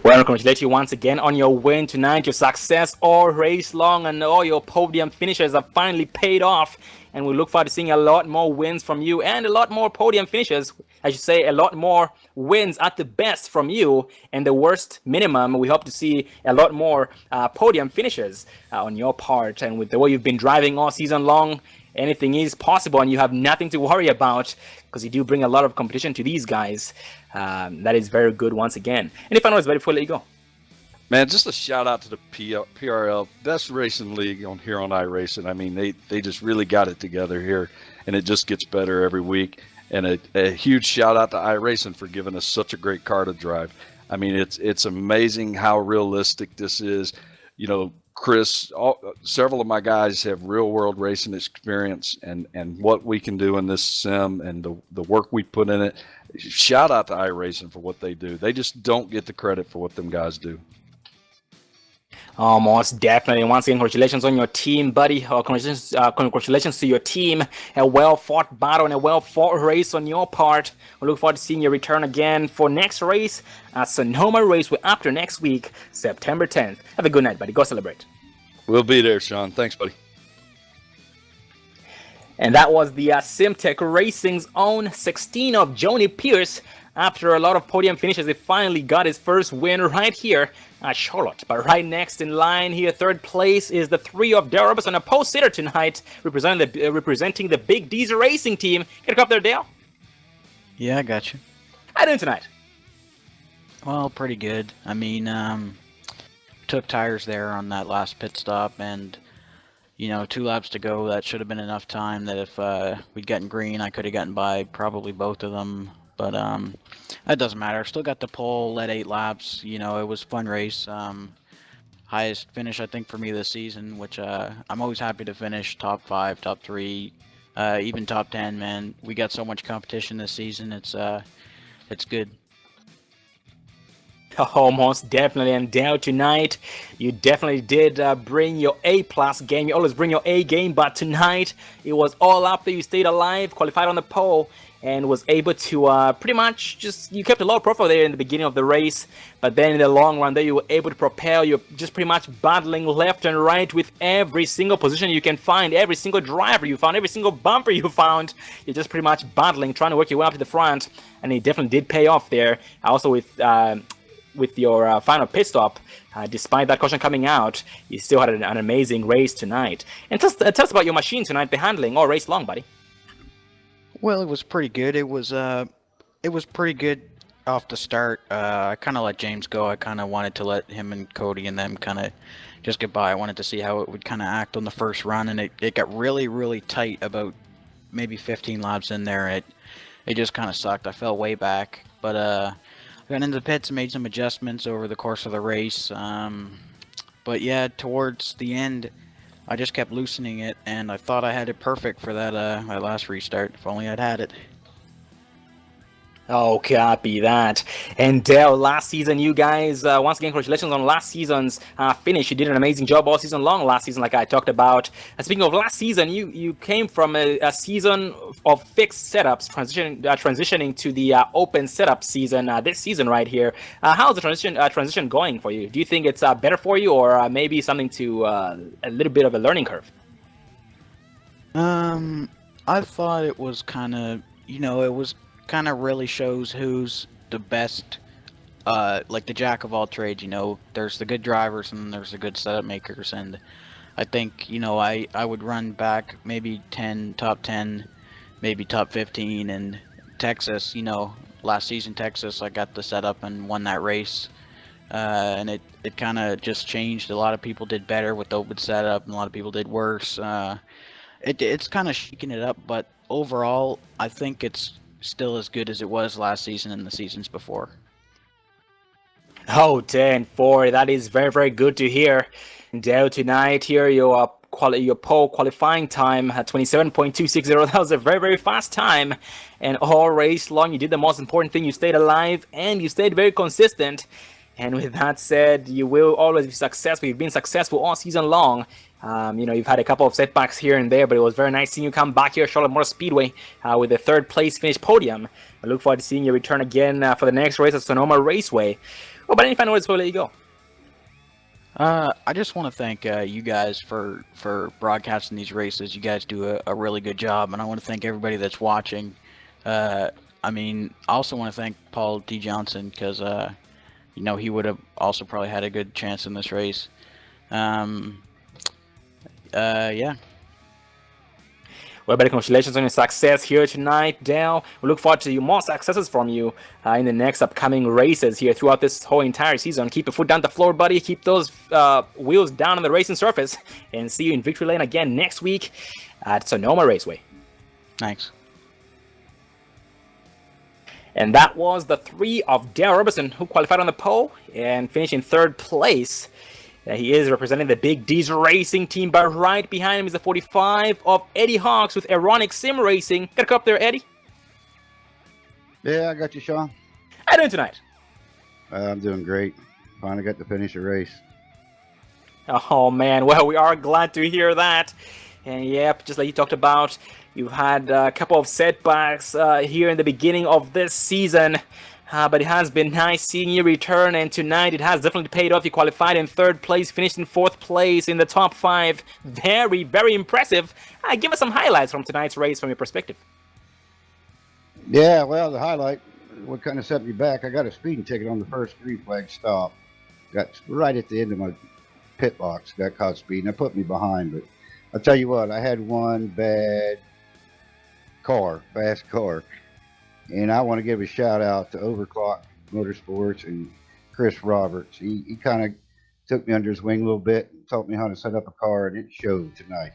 Well, I congratulate you once again on your win tonight. Your success all race long and all your podium finishes have finally paid off. And we look forward to seeing a lot more wins from you and a lot more podium finishes. I should say a lot more wins at the best from you, and the worst minimum. We hope to see a lot more podium finishes on your part. And with the way you've been driving all season long, anything is possible, and you have nothing to worry about because you do bring a lot of competition to these guys. That is very good once again. And if I know it's very full, let you go. Man, just a shout out to the PRL, best racing league on here on iRacing. I mean, they just really got it together here, and it just gets better every week. And a huge shout out to iRacing for giving us such a great car to drive. I mean, it's amazing how realistic this is. You know, Chris, several of my guys have real world racing experience, and what we can do in this sim and the work we put in it. Shout out to iRacing for what they do. They just don't get the credit for what them guys do. Oh, most definitely. Once again, congratulations on your team, buddy. Congratulations to your team. A well-fought battle and a well-fought race on your part. We look forward to seeing your return again for next race at Sonoma Raceway after next week, September 10th. Have a good night, buddy. Go celebrate. We'll be there, Sean. Thanks, buddy. And that was the Simtech Racing's own 16 of Johnny Pierce. After a lot of podium finishes, he finally got his first win right here at Charlotte. But right next in line here, third place, is the 3 of Dale Roberts on a post-sitter tonight, representing the Big D's Racing team. Get a cup there, Dale? Yeah, I got you. How you doing tonight? Well, pretty good. I mean, took tires there on that last pit stop, and you know, 2 laps to go. That should have been enough time that if we'd gotten green, I could have gotten by probably both of them. But that doesn't matter. Still got the pole, led 8 laps. You know, it was a fun race. Highest finish, I think, for me this season, which I'm always happy to finish top 5, top 3, even top 10, man. We got so much competition this season. It's good. Oh, most definitely. And Dale, tonight, you definitely did bring your A-plus game. You always bring your A game, but tonight, it was all up there. You stayed alive, qualified on the pole, and was able to pretty much just, you kept a low profile there in the beginning of the race, but then in the long run there, you were able to propel. You're just pretty much battling left and right with every single position you can find, every single driver you found, every single bumper you found. You're just pretty much battling, trying to work your way up to the front, and it definitely did pay off there. Also with your final pit stop, despite that caution coming out, you still had an amazing race tonight. And tell us about your machine tonight, the handling all race long, buddy. Well, it was pretty good. It was pretty good off the start. I kind of let James go. I kind of wanted to let him and Cody and them kind of just get by. I wanted to see how it would kind of act on the first run, and it got really, really tight about maybe 15 laps in there. It just kind of sucked. I fell way back, but I got into the pits and made some adjustments over the course of the race. But yeah, towards the end, I just kept loosening it, and I thought I had it perfect for that my last restart. If only I'd had it. Oh, copy that. And Dale, last season, you guys, once again, congratulations on last season's finish. You did an amazing job all season long last season, like I talked about. Speaking of last season, you came from a season of fixed setups, transitioning to the open setup season this season right here. How's the transition going for you? Do you think it's better for you, or maybe something to a little bit of a learning curve? I thought it was kind of, it was kind of really shows who's the best, like the jack of all trades. There's the good drivers and there's the good setup makers, and I think I would run back maybe top 10, maybe top 15. And Texas, last season Texas, I got the setup and won that race, and it kind of just changed. A lot of people did better with the open setup and a lot of people did worse. It's kind of shaking it up, but overall I think it's still as good as it was last season and the seasons before. Oh, 10-4. That is very, very good to hear. Dale, tonight here, your pole qualifying time at 27.260. That was a very, very fast time. And all race long, you did the most important thing. You stayed alive and you stayed very consistent. And with that said, you will always be successful. You've been successful all season long. You've had a couple of setbacks here and there, but it was very nice seeing you come back here at Charlotte Motor Speedway with a third place finish podium. I look forward to seeing you return again for the next race at Sonoma Raceway. Oh, but any final words before we let you go? I just want to thank you guys for broadcasting these races. You guys do a really good job, and I want to thank everybody that's watching. I also want to thank Paul D. Johnson, because he would have also probably had a good chance in this race. Yeah. Well, buddy, congratulations on your success here tonight, Dale. We look forward to more successes from you in the next upcoming races here throughout this whole entire season. Keep your foot down the floor, buddy. Keep those wheels down on the racing surface. And see you in Victory Lane again next week at Sonoma Raceway. Thanks. And that was the 3 of Dale Robertson, who qualified on the pole and finished in 3rd place. He is representing the Big D's Racing team, but right behind him is the 45 of Eddie Hawks with Aeronix Sim Racing. Got a cup there, Eddie? Yeah, I got you, Sean. How you doing tonight? I'm doing great. Finally got to finish a race. Oh, man. Well, we are glad to hear that. And yep, just like you talked about, you've had a couple of setbacks here in the beginning of this season. But it has been nice seeing you return, and tonight it has definitely paid off. You qualified in 3rd place, finished in 4th place in the top 5. Very, very impressive. Give us some highlights from tonight's race from your perspective. Yeah, well, the highlight, what kind of set me back, I got a speeding ticket on the first green flag stop. Got right at the end of my pit box, got caught speeding. That put me behind, but I'll tell you what, I had one bad fast car. And I want to give a shout out to Overclock Motorsports and Chris Roberts. He kind of took me under his wing a little bit and taught me how to set up a car, and it showed tonight.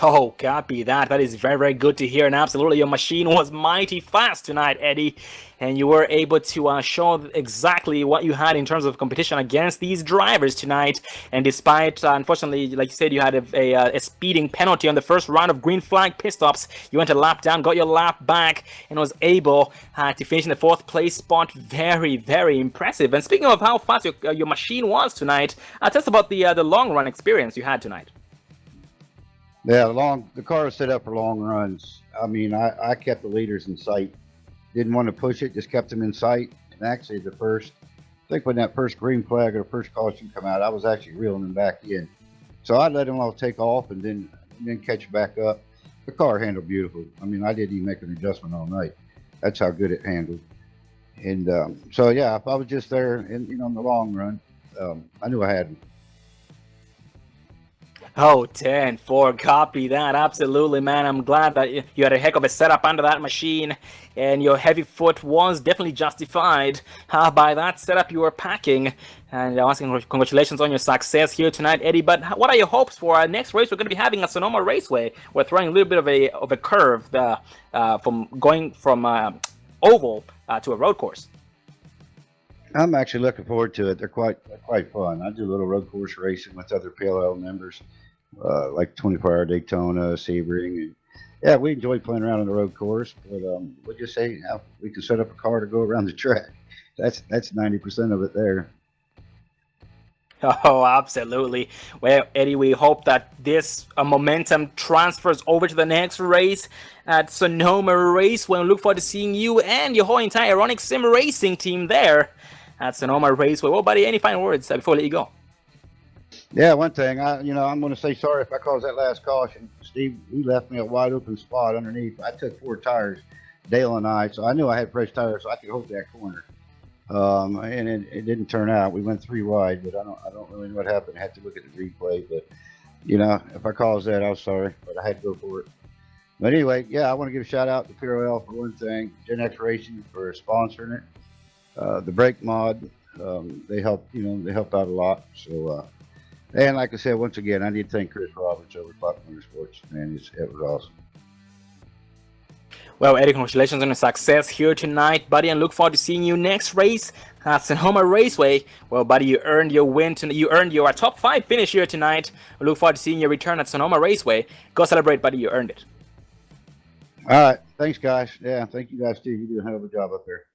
Oh, copy that. That is very, very good to hear. And absolutely, your machine was mighty fast tonight, Eddie. And you were able to show exactly what you had in terms of competition against these drivers tonight. And despite, unfortunately, like you said, you had a speeding penalty on the first round of green flag pit stops, you went a lap down, got your lap back, and was able to finish in the 4th place spot. Very, very impressive. And speaking of how fast your machine was tonight, tell us about the long run experience you had tonight. Yeah, the car was set up for long runs. I mean, I kept the leaders in sight. Didn't want to push it, just kept them in sight. And actually, I think when that first green flag or first caution come out, I was actually reeling them back in. So I let them all take off and then catch back up. The car handled beautiful. I mean, I didn't even make an adjustment all night. That's how good it handled. And so yeah, if I was just there in the long run, I knew I had them. Oh, 10-4, copy that. Absolutely, man. I'm glad that you had a heck of a setup under that machine, and your heavy foot was definitely justified by that setup you were packing. And once again, congratulations on your success here tonight, Eddie. But what are your hopes for our next race? We're going to be having at Sonoma Raceway. We're throwing a little bit of a curve from going from oval to a road course. I'm actually looking forward to it. They're quite fun. I do a little road course racing with other PLL members, like 24-hour Daytona, Sebring, and yeah, we enjoy playing around on the road course. But we'll just say we can set up a car to go around the track. That's 90% of it there. Oh, absolutely. Well, Eddie, we hope that this momentum transfers over to the next race at Sonoma Raceway. We look forward to seeing you and your whole entire Ironic Sim Racing team there at Sonoma Raceway. Well, buddy, any final words before I let you go? Yeah, one thing, I'm going to say sorry if I caused that last caution. Steve, he left me a wide open spot underneath. I took 4 tires, Dale and I, so I knew I had fresh tires, so I could hold that corner. And it didn't turn out. We went 3 wide, but I don't really know what happened. I had to look at the replay, but if I caused that, I was sorry, but I had to go for it. But anyway, yeah, I want to give a shout out to PRL for one thing, Gen X Racing for sponsoring it. The brake mod, they helped out a lot. So, and like I said, once again, I need to thank Chris Roberts over at Fox Motorsports. Man, it was awesome. Well, Eddie, congratulations on your success here tonight, buddy, and look forward to seeing you next race at Sonoma Raceway. Well, buddy, you earned your win tonight. You earned your top 5 finish here tonight. We look forward to seeing your return at Sonoma Raceway. Go celebrate, buddy. You earned it. All right. Thanks, guys. Yeah, thank you guys, too. You do a hell of a job up there.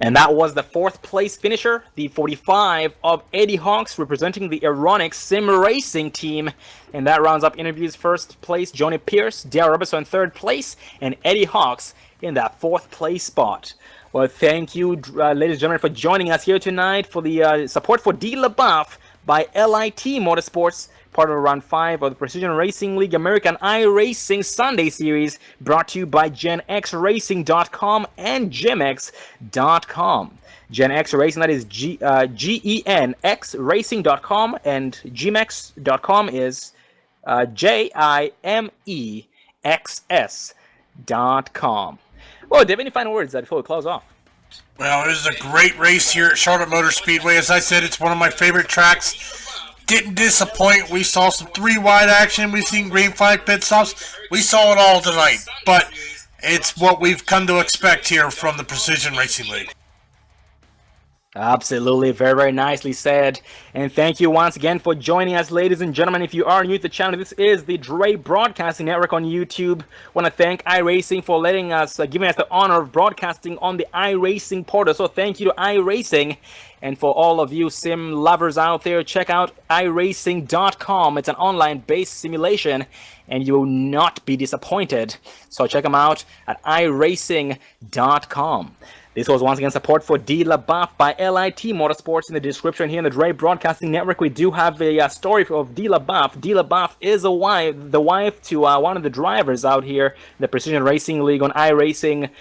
And that was the 4th place finisher, the 45 of Eddie Hawks, representing the Ironic Sim Racing team. And that rounds up interviews. 1st place, Johnny Pierce, Dale Robertson 3rd place, and Eddie Hawks in that 4th place spot. Well, thank you, ladies and gentlemen, for joining us here tonight for the support for Dee LaBeouf by LIT Motorsports, part of Round 5 of the Precision Racing League American iRacing Sunday Series, brought to you by GenXRacing.com and GemX.com. GenX Racing, that is GenX Racing.com, and GemX.com is JIMEXS.com. Well, do you have any final words before we close off? Well, this is a great race here at Charlotte Motor Speedway. As I said, it's one of my favorite tracks. Didn't disappoint. We saw some 3 wide action. We've seen green flag pit stops. We saw it all tonight. But it's what we've come to expect here from the Precision Racing League. Absolutely, very, very nicely said. And thank you once again for joining us, ladies and gentlemen. If you are new to the channel, this is the Dre Broadcasting Network on YouTube. I want to thank iRacing for letting us, giving us the honor of broadcasting on the iRacing portal. So thank you to iRacing. And for all of you sim lovers out there, check out iRacing.com. It's an online-based simulation, and you will not be disappointed. So check them out at iRacing.com. This was once again support for Dee LaBeouf by LIT Motorsports. In the description here in the Dre Broadcasting Network, we do have a story of Dee LaBeouf. Dee LaBeouf is the wife to one of the drivers out here in the Precision Racing League on iRacing,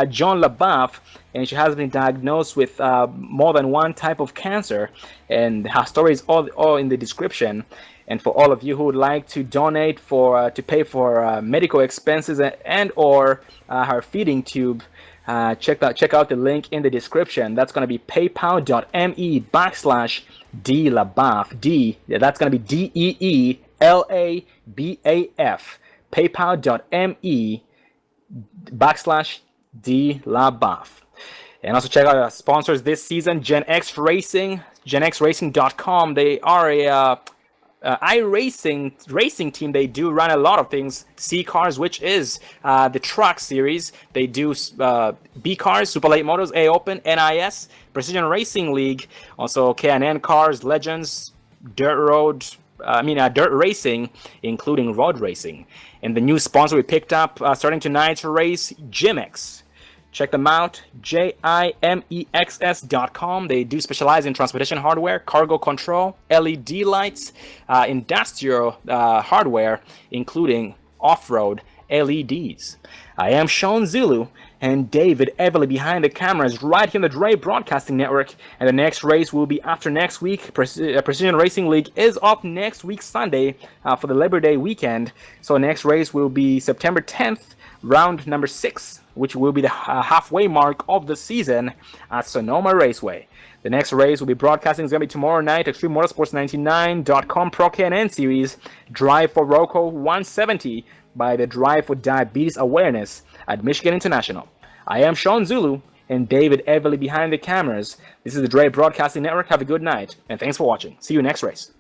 John LaBeouf. And she has been diagnosed with more than one type of cancer. And her story is all in the description. And for all of you who would like to donate to pay for medical expenses and or her feeding tube, check out the link in the description. That's going to be paypal.me/Dee LaBeouf. That's going to be LABAF, paypal.me/Dee LaBeouf. And also check out our sponsors this season, Gen X Racing, genxracing.com. They are a iRacing racing team. They do run a lot of things. C Cars, which is the truck series. They do B Cars, Super Late Models, A Open, NIS, Precision Racing League, also K&N Cars, Legends, dirt racing, including road racing. And the new sponsor we picked up starting tonight's race, Jimex. Check them out, JIMEXS.com. They do specialize in transportation hardware, cargo control, LED lights, industrial hardware, including off-road LEDs. I am Sean Zulu, and David Everly behind the cameras right here on the Dre Broadcasting Network. And the next race will be after next week. Precision Racing League is off next week, Sunday, for the Labor Day weekend. So next race will be September 10th, round number 6, which will be the halfway mark of the season at Sonoma Raceway. The next race will be broadcasting is going to be tomorrow night, ExtremeMotorsports99.com Pro K&N Series, Drive for Roco 170 by the Drive for Diabetes Awareness at Michigan International. I am Sean Zulu, and David Everly behind the cameras. This is the Dre Broadcasting Network. Have a good night, and thanks for watching. See you next race.